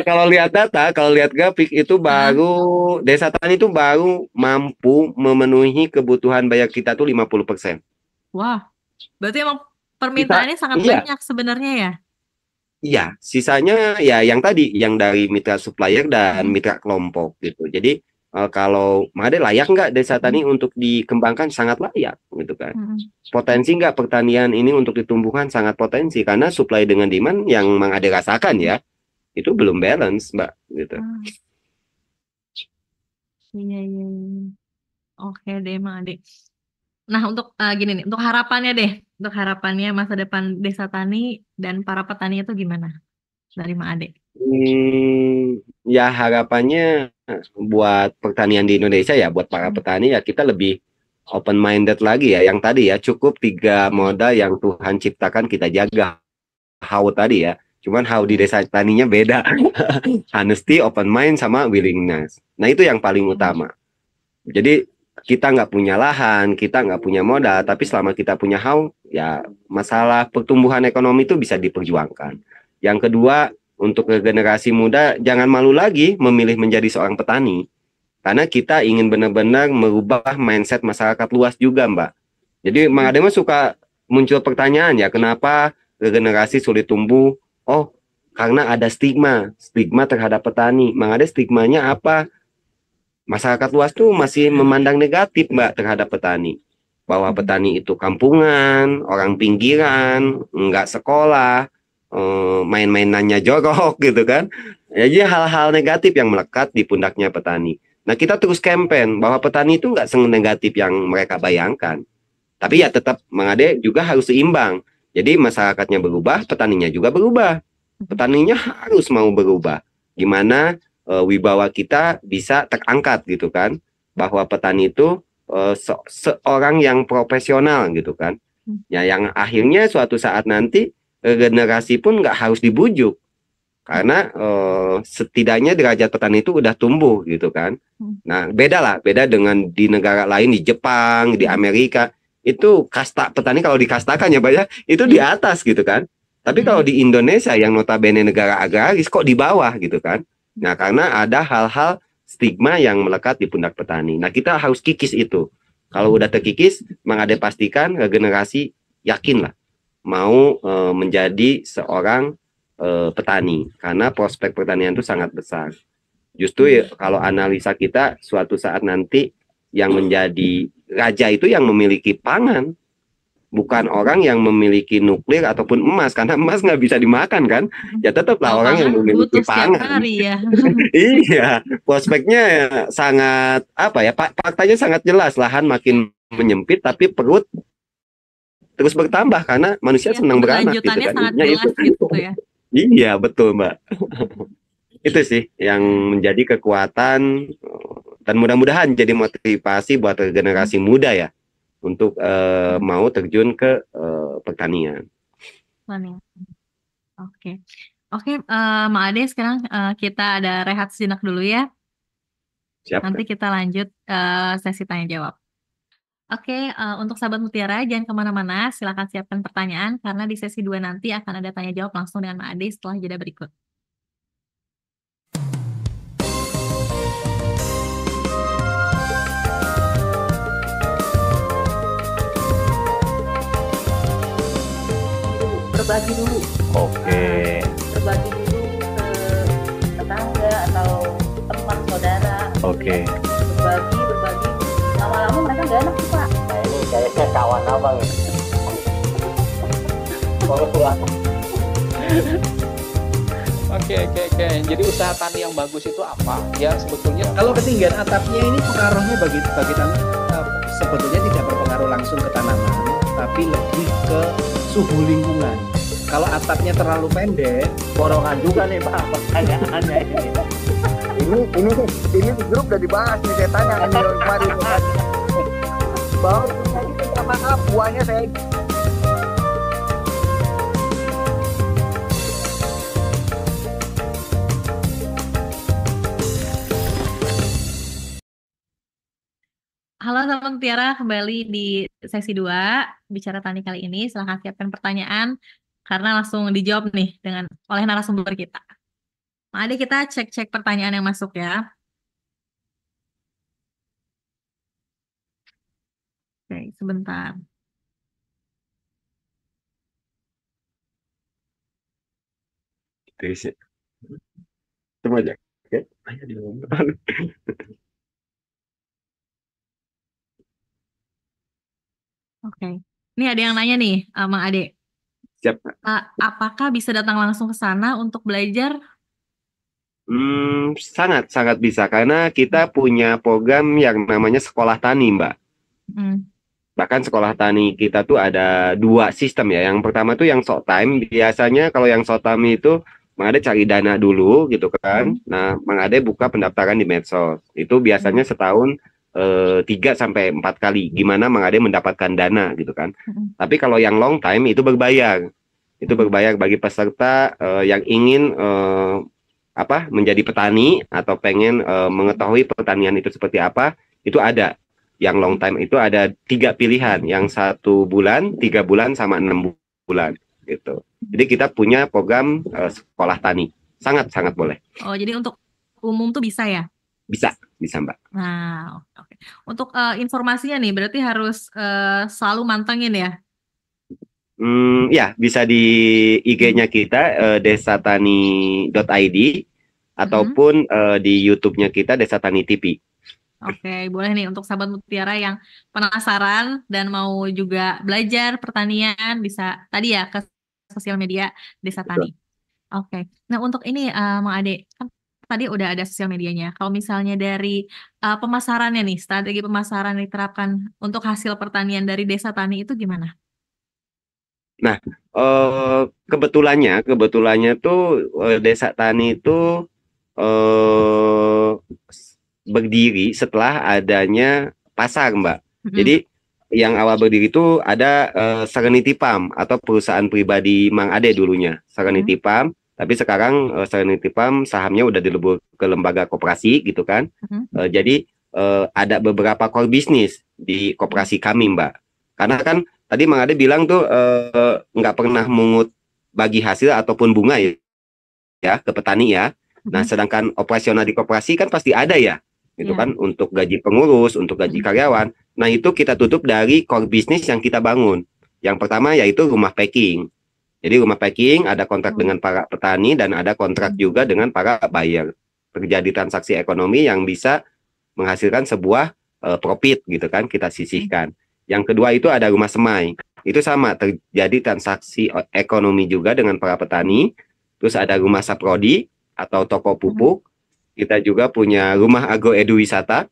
kalau lihat data, kalau lihat grafik itu Heeh. baru desa tani itu baru mampu memenuhi kebutuhan bayar kita tuh 50%. Wah, berarti emang Kita permintaannya sangat iya, banyak sebenarnya ya? iya, sisanya ya yang tadi yang dari mitra supplier dan Mm-mm. mitra kelompok gitu. Jadi kalau Made layak nggak desa tani untuk dikembangkan, sangat layak gitu kan. Mm-mm. Potensi nggak pertanian ini untuk ditumbuhkan, sangat potensi karena supply dengan demand yang Made rasakan ya itu belum balance Mbak gitu. Ah, iya, iya, iya. Oke deh, Mak Ade. Nah, untuk gini nih, untuk harapannya deh, untuk harapannya masa depan Desa Tani dan para petani itu gimana dari Mak Ade? Ya harapannya buat pertanian di Indonesia ya, buat para Hmm. petani ya kita lebih open minded lagi ya. Yang tadi ya cukup tiga moda yang Tuhan ciptakan kita jaga. How tadi ya. Cuman how di desa taninya beda. Honesty, open mind, sama willingness. Nah itu yang paling Hmm. utama. Jadi kita nggak punya lahan, kita nggak punya modal, tapi selama kita punya how, ya masalah pertumbuhan ekonomi itu bisa diperjuangkan. Yang kedua, untuk ke generasi muda, jangan malu lagi memilih menjadi seorang petani. Karena kita ingin benar-benar merubah mindset masyarakat luas juga, Mbak. Jadi Mang Ade mah suka muncul pertanyaan ya, kenapa regenerasi sulit tumbuh? Oh, karena ada stigma, stigma terhadap petani. Mang Ade stigmanya apa? Masyarakat luas tuh masih memandang negatif Mbak terhadap petani. Bahwa Hmm. petani itu kampungan, orang pinggiran, nggak sekolah, main-mainannya jorok gitu kan. Jadi hal-hal negatif yang melekat di pundaknya petani. Nah kita terus campaign bahwa petani itu nggak senegatif yang mereka bayangkan. Tapi ya tetap Mangade juga harus seimbang. Jadi masyarakatnya berubah, petaninya juga berubah. Petaninya harus mau berubah. Gimana wibawa kita bisa terangkat gitu kan. Bahwa petani itu seorang yang profesional gitu kan. Ya yang akhirnya suatu saat nanti generasi pun nggak harus dibujuk. Karena setidaknya derajat petani itu udah tumbuh gitu kan. Hmm. Nah, beda lah, beda dengan di negara lain, di Jepang, di Hmm. Amerika. Itu kasta petani kalau dikastakan ya, Pak ya, itu di Ya. atas gitu kan. Tapi kalau Hmm. di Indonesia yang notabene negara agraris kok di bawah gitu kan. Nah, karena ada hal-hal stigma yang melekat di pundak petani. Nah, kita harus kikis itu. Kalau udah terkikis, Mang Ade pastikan generasi yakin lah mau menjadi seorang petani karena prospek pertanian itu sangat besar. Justru ya, kalau analisa kita suatu saat nanti yang menjadi raja itu yang memiliki pangan, bukan orang yang memiliki nuklir ataupun emas karena emas nggak bisa dimakan kan. Ya tetaplah Kalau orang yang pangan memiliki butuh setiap pangan. hari ya. Iya, prospeknya sangat apa ya? Faktanya sangat jelas, lahan makin menyempit tapi perut terus bertambah karena manusia Iya, senang beranak gitu keberlanjutannya kan. sangat Intinya itu. jelas gitu ya. Iya, betul, Mbak. Itu sih yang menjadi kekuatan dan mudah-mudahan jadi motivasi buat Hmm. generasi muda ya untuk Hmm. mau terjun ke pertanian. Mana ya? Oke. Oke, Mak Ade sekarang kita ada rehat sejenak dulu ya. Siap, Nanti Kak? kita lanjut sesi tanya jawab. Oke, untuk sahabat Mutiara jangan kemana-mana. Silakan siapkan pertanyaan karena di sesi 2 nanti akan ada tanya jawab langsung dengan Mak Ade setelah jeda berikut. Berbagi dulu. Oke. Berbagi dulu ke tetangga atau teman saudara. Oke. Berbagi. Lama-lama mereka nggak enak sih Pak. Nah ini kayaknya kawan abang ini. Kalau pulang. Oke. Jadi usaha tani yang bagus itu apa? Ya sebetulnya Kalau ketinggian atapnya ini pengaruhnya bagi tanaman sebetulnya tidak berpengaruh langsung ke tanaman, tapi lebih ke suhu lingkungan. Kalau atapnya terlalu pendek, Borongan juga nih Pak pertanyaannya ini. Ini di grup udah dibahas nih, saya tanya ini kemarin bahwa saya minta maaf buahnya saya. Halo sahabat Mutiara, kembali di sesi 2 bicara tani kali ini. Silahkan siapkan pertanyaan karena langsung dijawab nih oleh narasumber kita. Mak Ade, kita cek-cek pertanyaan yang masuk ya. Oke, sebentar. Itu sih. Coba aja. Oke. Oke. Ini ada yang nanya nih, Mang Ade. Siap. Apakah bisa datang langsung ke sana untuk belajar? Sangat bisa karena kita punya program yang namanya sekolah tani, Mbak. Hmm. Bahkan sekolah tani kita tuh ada 2 sistem ya. Yang pertama tuh yang short time. Biasanya kalau yang short time itu Mang Ade cari dana dulu gitu kan. Nah, Mang Ade buka pendaftaran di medsos. Itu biasanya setahun 3 sampai 4 kali. Gimana Mang Ade mendapatkan dana gitu kan. Tapi kalau yang long time itu berbayar. Itu berbayar bagi peserta yang ingin menjadi petani atau pengen mengetahui pertanian itu seperti apa. Itu ada. Yang long time itu ada 3 pilihan, yang 1 bulan, 3 bulan, sama 6 bulan gitu. Jadi kita punya program sekolah tani, sangat boleh. Oh, jadi untuk umum tuh bisa ya? Bisa Mbak. Nah, oke. Untuk informasinya nih, berarti harus selalu mantengin ya? Ya, bisa di IG-nya kita desatani.id ataupun di YouTube-nya kita Desa Tani TV. Oke, boleh nih untuk sahabat Mutiara yang penasaran dan mau juga belajar pertanian, bisa tadi ya ke sosial media Desa Tani. Oke. Nah, untuk ini Mang Ade, kan tadi udah ada sosial medianya. Kalau misalnya dari pemasarannya nih, strategi pemasaran yang diterapkan untuk hasil pertanian dari Desa Tani itu gimana? Nah, kebetulannya tuh Desa Tani itu berdiri setelah adanya pasar, Mbak. Jadi yang awal berdiri itu ada Serenity Farm atau perusahaan pribadi Mang Ade dulunya, Serenity Farm. Tapi sekarang Serenity Farm sahamnya udah dilebur ke lembaga koperasi gitu kan. Jadi ada beberapa core bisnis di koperasi kami, Mbak. Karena kan tadi Mang Ade bilang tuh nggak pernah mungut bagi hasil ataupun bunga ya ke petani ya. Nah, sedangkan operasional di koperasi kan pasti ada ya, gitu kan, untuk gaji pengurus, untuk gaji karyawan. Nah, itu kita tutup dari core bisnis yang kita bangun. Yang pertama yaitu rumah packing. Jadi rumah packing ada kontrak dengan para petani dan ada kontrak juga dengan para buyer. Terjadi transaksi ekonomi yang bisa menghasilkan sebuah profit gitu kan, kita sisihkan. Yang kedua itu ada rumah semai. Itu sama, terjadi transaksi ekonomi juga dengan para petani. Terus ada rumah saprodi atau toko pupuk. Kita juga punya rumah agroeduwisata,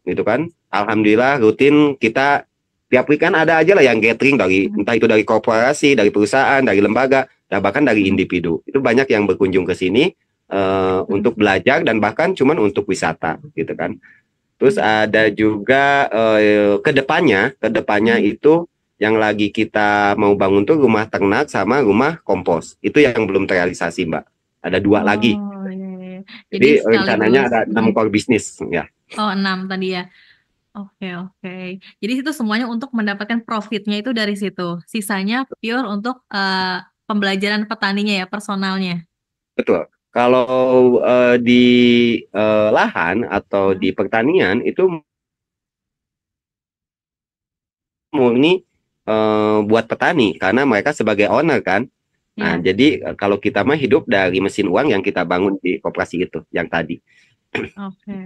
gitu kan. Alhamdulillah rutin kita tiap weekend ada aja lah yang catering dari entah itu dari korporasi, dari perusahaan, dari lembaga, dan bahkan dari individu. Itu banyak yang berkunjung ke sini untuk belajar dan bahkan cuman untuk wisata, gitu kan. Terus ada juga kedepannya itu yang lagi kita mau bangun tuh rumah ternak sama rumah kompos. Itu yang belum terrealisasi, Mbak. Ada 2 lagi. Iya. Jadi rencananya ada 6 core bisnis ya. Oh, 6 tadi ya. Oke. Jadi itu semuanya untuk mendapatkan profitnya itu dari situ. Sisanya pure untuk pembelajaran petaninya ya, personalnya. Betul. Kalau di lahan atau di pertanian itu murni buat petani karena mereka sebagai owner kan. Nah, jadi kalau kita mah hidup dari mesin uang yang kita bangun di koperasi itu yang tadi. Oke.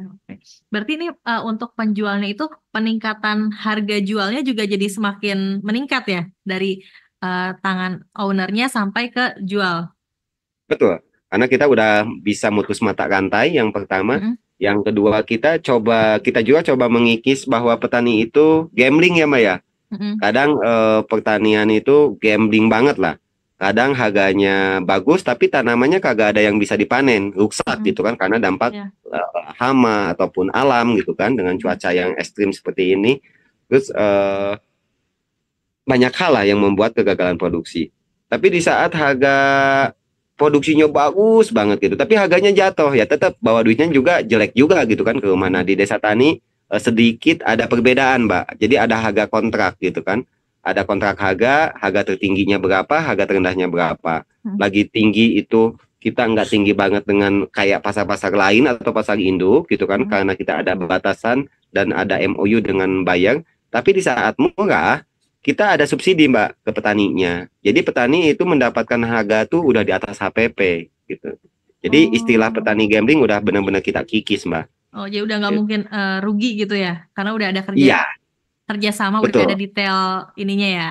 Berarti ini untuk penjualnya itu peningkatan harga jualnya juga jadi semakin meningkat ya dari tangan ownernya sampai ke jual. Betul. Karena kita udah bisa mutus mata rantai yang pertama. Yang kedua kita juga coba mengikis bahwa petani itu gambling ya, Mbak ya. Kadang pertanian itu gambling banget lah. Kadang harganya bagus tapi tanamannya kagak ada yang bisa dipanen, rusak gitu kan karena dampak hama ataupun alam gitu kan dengan cuaca yang ekstrim seperti ini. Terus banyak hal lah yang membuat kegagalan produksi. Tapi di saat harga produksinya bagus banget gitu, tapi harganya jatuh ya tetap bawa duitnya juga jelek juga gitu kan ke rumah. Nah, di Desa Tani sedikit ada perbedaan, Mbak. Jadi ada harga kontrak gitu kan. Ada kontrak harga tertingginya berapa, harga terendahnya berapa. Lagi tinggi itu kita nggak tinggi banget dengan kayak pasar-pasar lain atau pasar induk gitu kan, karena kita ada batasan dan ada MOU dengan buyer. Tapi di saat murah, kita ada subsidi, Mbak, ke petaninya. Jadi petani itu mendapatkan harga tuh udah di atas HPP gitu. Jadi istilah petani gambling udah benar-benar kita kikis, Mbak. Oh, jadi udah nggak mungkin rugi gitu ya, karena udah ada kerja. kerjasama udah ada Betul, detail ininya ya.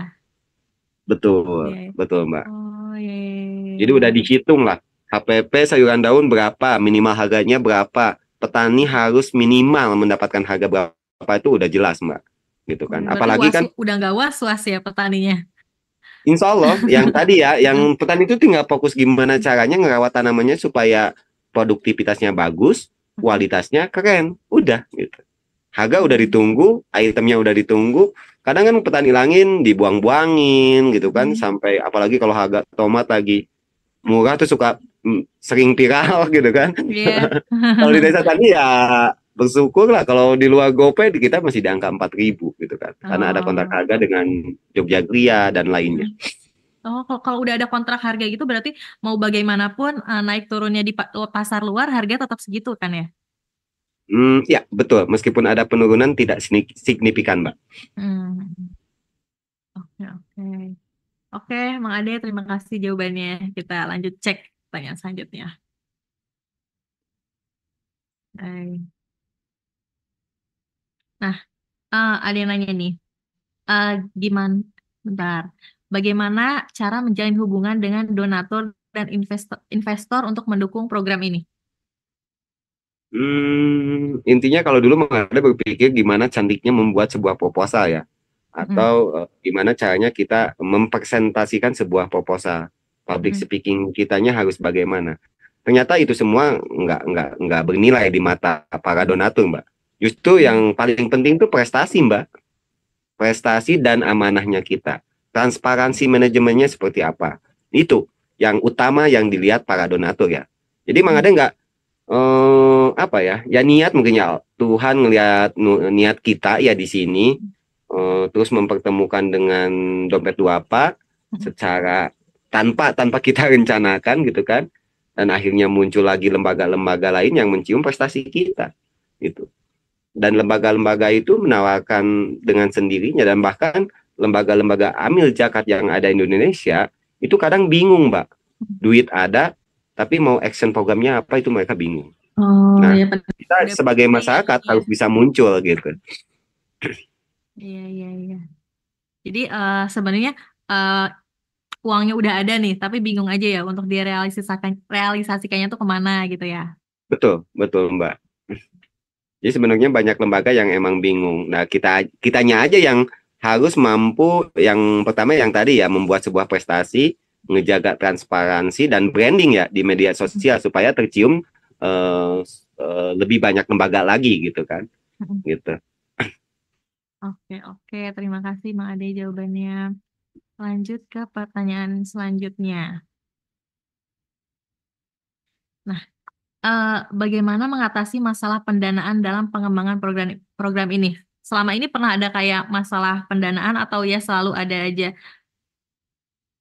betul, Iya. betul Mbak. Oh iya. Jadi udah dihitung lah. HPP sayuran daun berapa, minimal harganya berapa. Petani harus minimal mendapatkan harga berapa itu udah jelas Mbak. Gitu kan. Berarti Apalagi kan udah nggak was-was ya petaninya. insya Allah yang tadi ya, yang petani itu tinggal fokus gimana caranya ngerawat tanamannya supaya produktivitasnya bagus, kualitasnya keren. Udah gitu. Harga udah ditunggu, itemnya udah ditunggu. Kadang kan petani langin dibuang-buangin gitu kan, sampai apalagi kalau harga tomat lagi murah tuh suka sering viral gitu kan. Iya. Kalau di desa tadi ya bersyukur lah, kalau di luar GoPay kita masih di angka 4.000 gitu kan. Karena ada kontrak Oh. harga dengan Jogja Gria dan lainnya. Oh, kalau udah ada kontrak harga gitu berarti mau bagaimanapun naik turunnya di pasar luar harga tetap segitu kan ya? Ya betul, meskipun ada penurunan tidak signifikan Mbak. Hmm. Oke. Oke, Mang Ade, terima kasih jawabannya. Kita lanjut cek pertanyaan selanjutnya. Baik. Nah, ada yang nanya nih, gimana, bentar, bagaimana cara menjalin hubungan dengan donatur dan investor untuk mendukung program ini? Intinya kalau dulu ada berpikir gimana cantiknya membuat sebuah proposal ya, atau gimana caranya kita mempresentasikan sebuah proposal, public speaking kitanya harus bagaimana. Ternyata itu semua nggak bernilai di mata para donatur Mbak. Justru yang paling penting itu prestasi Mbak, prestasi dan amanahnya kita, transparansi manajemennya seperti apa. Itu yang utama yang dilihat para donatur ya. Jadi Mang Ade nggak apa ya niat mungkin ya Tuhan ngelihat niat kita ya di sini, terus mempertemukan dengan dompet duafa secara tanpa kita rencanakan gitu kan, dan akhirnya muncul lagi lembaga-lembaga lain yang mencium prestasi kita gitu, dan lembaga-lembaga itu menawarkan dengan sendirinya, dan bahkan lembaga-lembaga amil zakat yang ada di Indonesia itu kadang bingung Mbak, duit ada tapi mau action programnya apa itu mereka bingung. Nah, ya, kita sebagai masyarakat harus bisa muncul gitu. Iya. Jadi sebenarnya uangnya udah ada nih, tapi bingung aja ya untuk realisasikannya tuh kemana gitu ya. Betul Mbak. Jadi sebenarnya banyak lembaga yang emang bingung. Nah, kitanya aja yang harus mampu, yang pertama yang tadi ya, membuat sebuah prestasi, ngejaga transparansi dan branding ya di media sosial supaya tercium lebih banyak lembaga lagi gitu kan. Gitu. Oke, terima kasih Mang Ade jawabannya. Lanjut ke pertanyaan selanjutnya. Nah, bagaimana mengatasi masalah pendanaan dalam pengembangan program ini? Selama ini pernah ada kayak masalah pendanaan atau ya selalu ada aja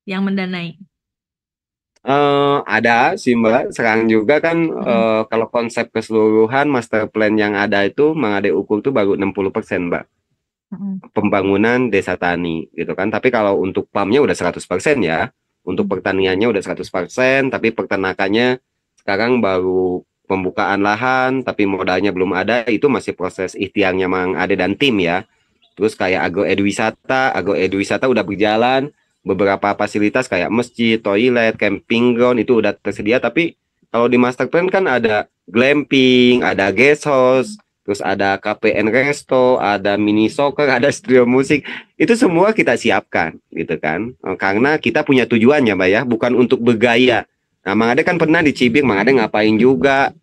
yang mendanai? Ada sih Mbak, sekarang juga kan kalau konsep keseluruhan master plan yang ada itu Mang Ade ukur tuh baru 60% Mbak. Pembangunan desa tani gitu kan. Tapi kalau untuk PAM-nya udah 100% ya. Untuk pertaniannya udah 100%, tapi peternakannya sekarang baru pembukaan lahan, tapi modalnya belum ada, itu masih proses ikhtiarnya Mang Ade dan tim ya. Terus kayak agroedwisata udah berjalan, beberapa fasilitas kayak masjid, toilet, camping ground itu udah tersedia, tapi kalau di master plan kan ada glamping, ada guest house, terus ada KPN resto, ada mini soccer, ada studio musik. Itu semua kita siapkan gitu kan. Karena kita punya tujuannya Mbak ya, bukan untuk bergaya. Nah, Mang Ade kan pernah dicibir, Mang Ade ngapain juga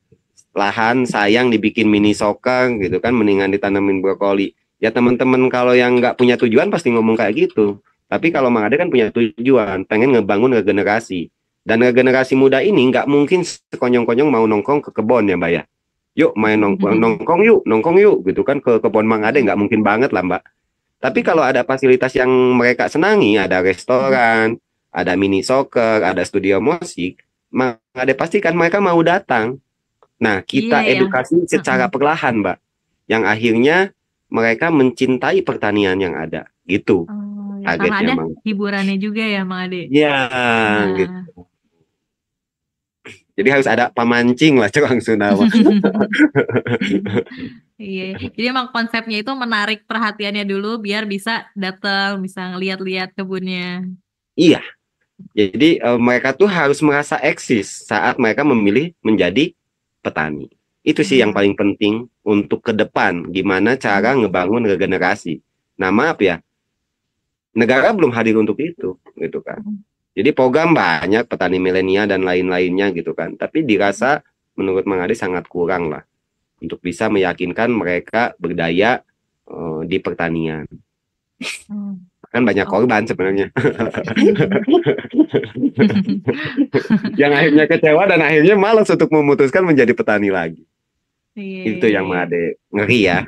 lahan sayang dibikin mini soccer gitu kan, mendingan ditanamin brokoli. Ya teman-teman kalau yang nggak punya tujuan pasti ngomong kayak gitu. Tapi kalau Mang Ade kan punya tujuan, pengen ngebangun regenerasi. Dan regenerasi muda ini nggak mungkin sekonyong-konyong mau nongkrong ke kebon ya Mbak ya. Yuk main nongkrong yuk gitu kan ke kebon Mang Ade, nggak mungkin banget lah Mbak. Tapi kalau ada fasilitas yang mereka senangi, ada restoran, ada mini soccer, ada studio musik, Mang Ade pastikan mereka mau datang. Nah, kita edukasi secara perlahan Mbak, yang akhirnya mereka mencintai pertanian yang ada gitu. Karena ada hiburannya juga ya Mang Ade. Ya, gitu. Jadi harus ada pemancing lah Cewang Sunawa. Iya, jadi emang konsepnya itu menarik perhatiannya dulu biar bisa datang, bisa ngeliat-liat kebunnya. Iya, jadi mereka tuh harus merasa eksis saat mereka memilih menjadi petani. Itu sih yang Hmm. paling penting untuk ke depan, gimana cara ngebangun regenerasi. Nah, maaf ya, negara belum hadir untuk itu, gitu kan. Jadi program banyak petani milenial dan lain-lainnya gitu kan. Tapi dirasa menurut Mang Ade sangat kurang lah untuk bisa meyakinkan mereka berdaya di pertanian. Hmm. Kan banyak Oh. korban sebenarnya. Yang akhirnya kecewa dan akhirnya malas untuk memutuskan menjadi petani lagi. Iya, Itu yang Mang Ade ngeri ya.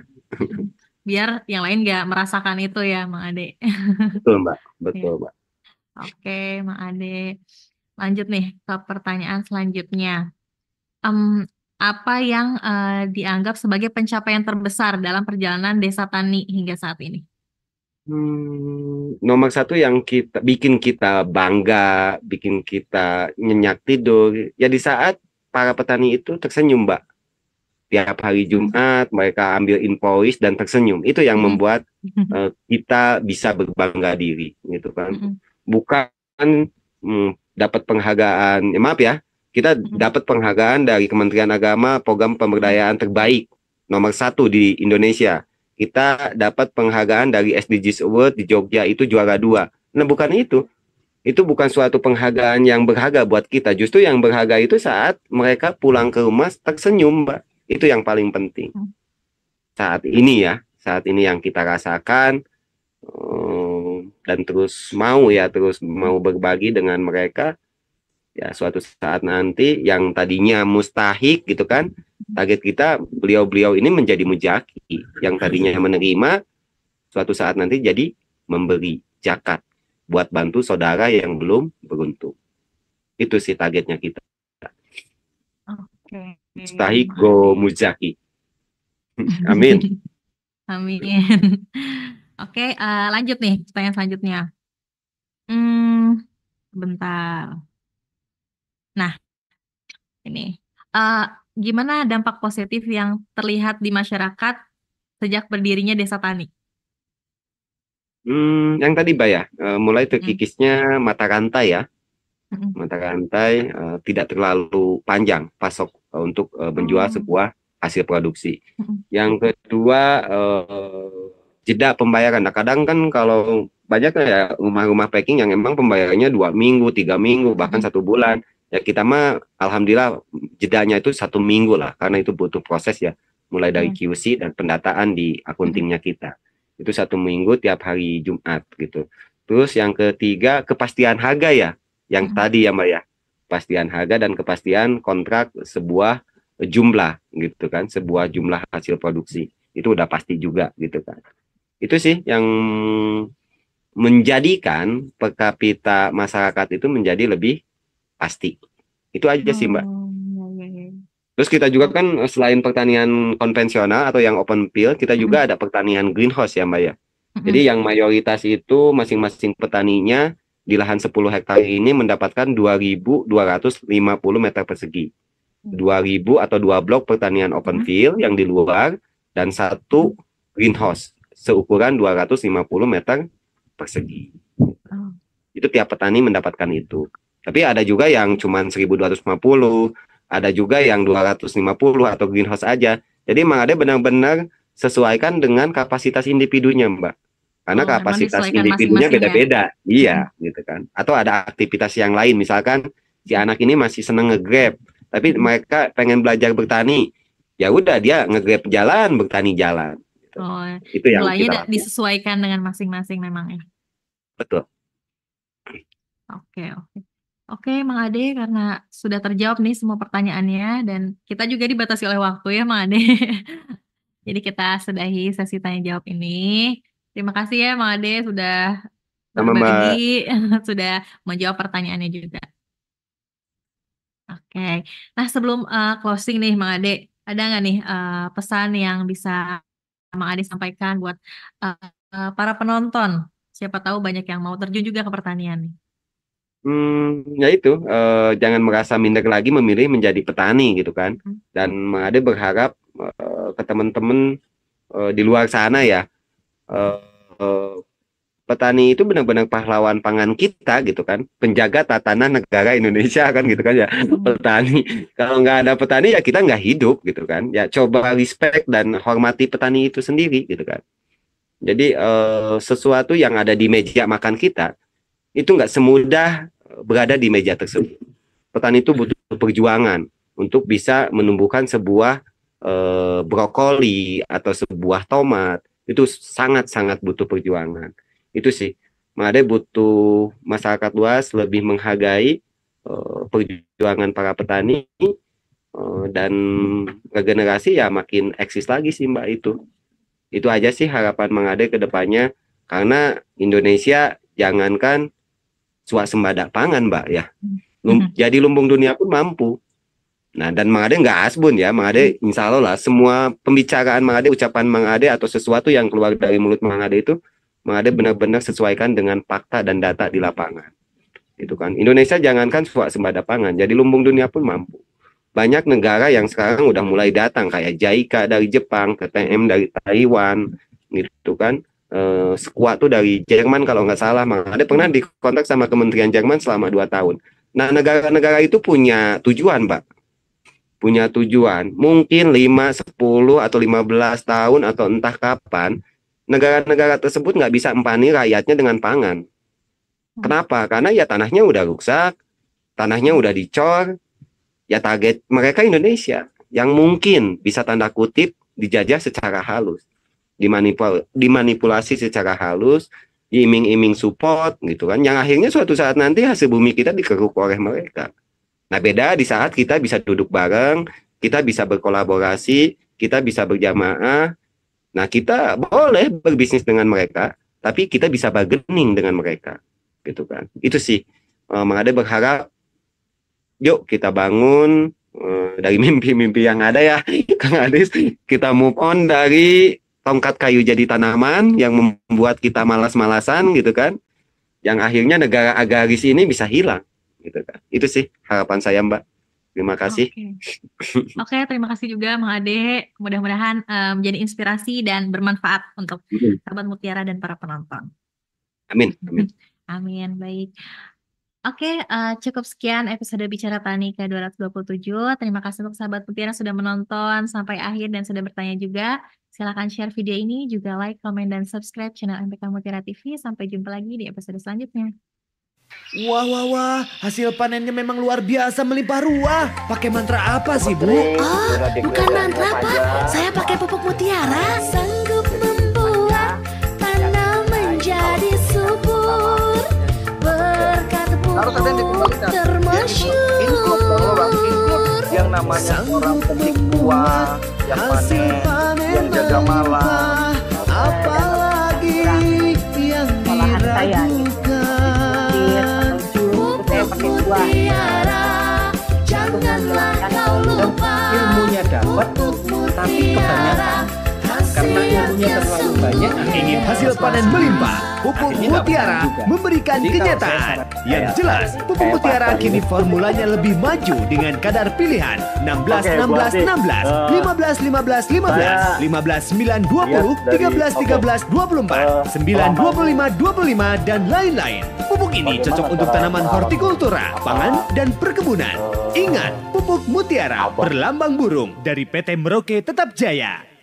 biar yang lain nggak merasakan itu ya, Mang Ade. Betul Mbak, Iya. betul Mbak. Oke, Mang Ade. Lanjut nih ke pertanyaan selanjutnya. Em, apa yang dianggap sebagai pencapaian terbesar dalam perjalanan Desa Tani hingga saat ini? Nomor satu yang bikin kita bangga, bikin kita nyenyak tidur, ya di saat para petani itu tersenyum, Mbak. Tiap hari Jumat mereka ambil invoice dan tersenyum. Itu yang membuat kita bisa berbangga diri, gitu kan. Bukan dapat penghargaan, ya maaf ya, kita dapat penghargaan dari Kementerian Agama program pemberdayaan terbaik nomor 1 di Indonesia. Kita dapat penghargaan dari SDGs Award di Jogja itu juara 2. Nah bukan itu. Itu bukan suatu penghargaan yang berharga buat kita. Justru yang berharga itu saat mereka pulang ke rumah tersenyum, Mbak. Itu yang paling penting. Saat ini ya, saat ini yang kita rasakan dan terus mau berbagi dengan mereka. Ya suatu saat nanti yang tadinya mustahik gitu kan, target kita beliau-beliau ini menjadi mujaki, yang tadinya menerima suatu saat nanti jadi memberi zakat buat bantu saudara yang belum beruntung. Itu sih targetnya kita. Oke. Mustahik go mujaki. Amin. Amin. Oke, lanjut nih pertanyaan selanjutnya. Bentar. Nah, ini gimana dampak positif yang terlihat di masyarakat sejak berdirinya Desa Tani? Yang tadi Mbak ya, mulai terkikisnya mata rantai ya. Mata rantai tidak terlalu panjang pasok untuk menjual sebuah hasil produksi. Yang kedua jeda pembayaran. Nah kadang kan kalau banyak ya rumah-rumah packing yang emang pembayarannya 2 minggu, 3 minggu, bahkan 1 bulan. Ya kita mah alhamdulillah jedanya itu 1 minggu lah, karena itu butuh proses ya, mulai dari QC dan pendataan di akuntingnya kita. Itu 1 minggu tiap hari Jumat gitu. Terus yang ketiga kepastian harga ya, yang tadi ya Mbak ya, kepastian harga dan kepastian kontrak sebuah jumlah gitu kan, sebuah jumlah hasil produksi itu udah pasti juga gitu kan. Itu sih yang menjadikan per kapita masyarakat itu menjadi lebih pasti. Itu aja sih Mbak. Terus kita juga kan selain pertanian konvensional atau yang open field, kita juga ada pertanian greenhouse ya Mbak ya. Jadi yang mayoritas itu masing-masing petaninya di lahan 10 hektar ini mendapatkan 2.250 meter persegi. 2.000 atau 2 blok pertanian open field yang di luar dan 1 greenhouse seukuran 250 meter persegi. Itu tiap petani mendapatkan itu. Tapi ada juga yang cuma 1.250, ada juga yang 250 atau greenhouse aja. Jadi Mang Ade benar-benar sesuaikan dengan kapasitas individunya, Mbak. Karena kapasitas individunya beda-beda. Iya, gitu kan. Atau ada aktivitas yang lain, misalkan si anak ini masih seneng nge-grab, tapi mereka pengen belajar bertani. Ya udah dia nge-grab jalan, bertani jalan. Gitu. Itu yang kita lakukan. Disesuaikan dengan masing-masing memang ya. Betul. Oke, Mang Ade, karena sudah terjawab nih semua pertanyaannya dan kita juga dibatasi oleh waktu ya, Mang Ade. Jadi kita sudahi sesi tanya jawab ini. Terima kasih ya, Mang Ade, sudah berbagi, sudah menjawab pertanyaannya juga. Oke. Nah, sebelum closing nih, Mang Ade, ada nggak nih pesan yang bisa Mang Ade sampaikan buat para penonton? Siapa tahu banyak yang mau terjun juga ke pertanian nih. Ya itu, jangan merasa minder lagi memilih menjadi petani gitu kan. Dan Made berharap ke teman-teman di luar sana ya, petani itu benar-benar pahlawan pangan kita gitu kan, penjaga tatanan negara Indonesia kan gitu kan ya. Petani, kalau nggak ada petani ya kita nggak hidup gitu kan ya. Coba respect dan hormati petani itu sendiri gitu kan. Jadi sesuatu yang ada di meja makan kita itu nggak semudah berada di meja tersebut. Petani itu butuh perjuangan untuk bisa menumbuhkan sebuah brokoli atau sebuah tomat. Itu sangat-sangat butuh perjuangan. Itu sih, Made butuh masyarakat luas lebih menghargai perjuangan para petani, dan regenerasi ya makin eksis lagi sih Mbak itu. Itu aja sih harapan Made ke depannya, karena Indonesia jangankan swasembada pangan Mbak ya, jadi lumbung dunia pun mampu. Nah, dan Made nggak asbun ya, Made insya Allah lah semua pembicaraan Made, ucapan Made atau sesuatu yang keluar dari mulut Made itu Made benar-benar sesuaikan dengan fakta dan data di lapangan. Itu kan. Indonesia jangankan swasembada pangan, jadi lumbung dunia pun mampu. Banyak negara yang sekarang udah mulai datang kayak JICA dari Jepang, TTM dari Taiwan, gitu kan. Squad tuh dari Jerman kalau nggak salah. Made pernah dikontak sama Kementerian Jerman selama 2 tahun. Nah, negara-negara itu punya tujuan, Pak. Punya tujuan. Mungkin 5, 10, atau 15 tahun atau entah kapan negara-negara tersebut nggak bisa empani rakyatnya dengan pangan. Kenapa? Karena ya tanahnya udah rusak, tanahnya udah dicor, ya target mereka Indonesia yang mungkin bisa tanda kutip dijajah secara halus, dimanipulasi secara halus, diiming-iming support gitu kan, yang akhirnya suatu saat nanti hasil bumi kita dikeruk oleh mereka. Nah, beda di saat kita bisa duduk bareng, kita bisa berkolaborasi, kita bisa berjamaah. Nah, kita boleh berbisnis dengan mereka, tapi kita bisa bargaining dengan mereka, gitu kan. Itu sih, Made berharap, yuk kita bangun dari mimpi-mimpi yang ada ya, Kang Adis, kita move on dari tongkat kayu jadi tanaman yang membuat kita malas-malasan, gitu kan, yang akhirnya negara agraris ini bisa hilang, gitu kan. Itu sih harapan saya, Mbak. Terima kasih. Oke, terima kasih juga Mang Ade. Mudah-mudahan menjadi inspirasi dan bermanfaat untuk sahabat Mutiara dan para penonton. Amin. Amin. Amin, baik. Oke, cukup sekian episode Bicara Tani ke-227. Terima kasih untuk sahabat Mutiara sudah menonton sampai akhir dan sudah bertanya juga. Silakan share video ini, juga like, komen, dan subscribe channel MPK Mutiara TV. Sampai jumpa lagi di episode selanjutnya. Wah, hasil panennya memang luar biasa melimpah ruah. Pakai mantra apa sih, Bu? Oh, bukan mantra, Pak. Saya pakai pupuk Mutiara. Sanggup membuat tanah menjadi subur. Berkat pupuk termasyur. Yang namanya orang petik buah, yang panen, yang jaga malam. Apalagi yang diragukan. Mutiara, janganlah kau lupa. Ilmunya dapat, tapi kebanyakan. Karena ilmunya terlalu banyak, Ingin hasil panen melimpah, pupuk Mutiara memberikan kenyataan. Yang jelas, pupuk Mutiara kini formulanya lebih maju dengan kadar pilihan 16-16-16, 15-15-15, 15-9-20, 13-13-24, 9-25-25, dan lain-lain. Pupuk ini cocok untuk tanaman hortikultura, pangan, dan perkebunan. Ingat, pupuk Mutiara berlambang burung dari PT Merauke Tetap Jaya.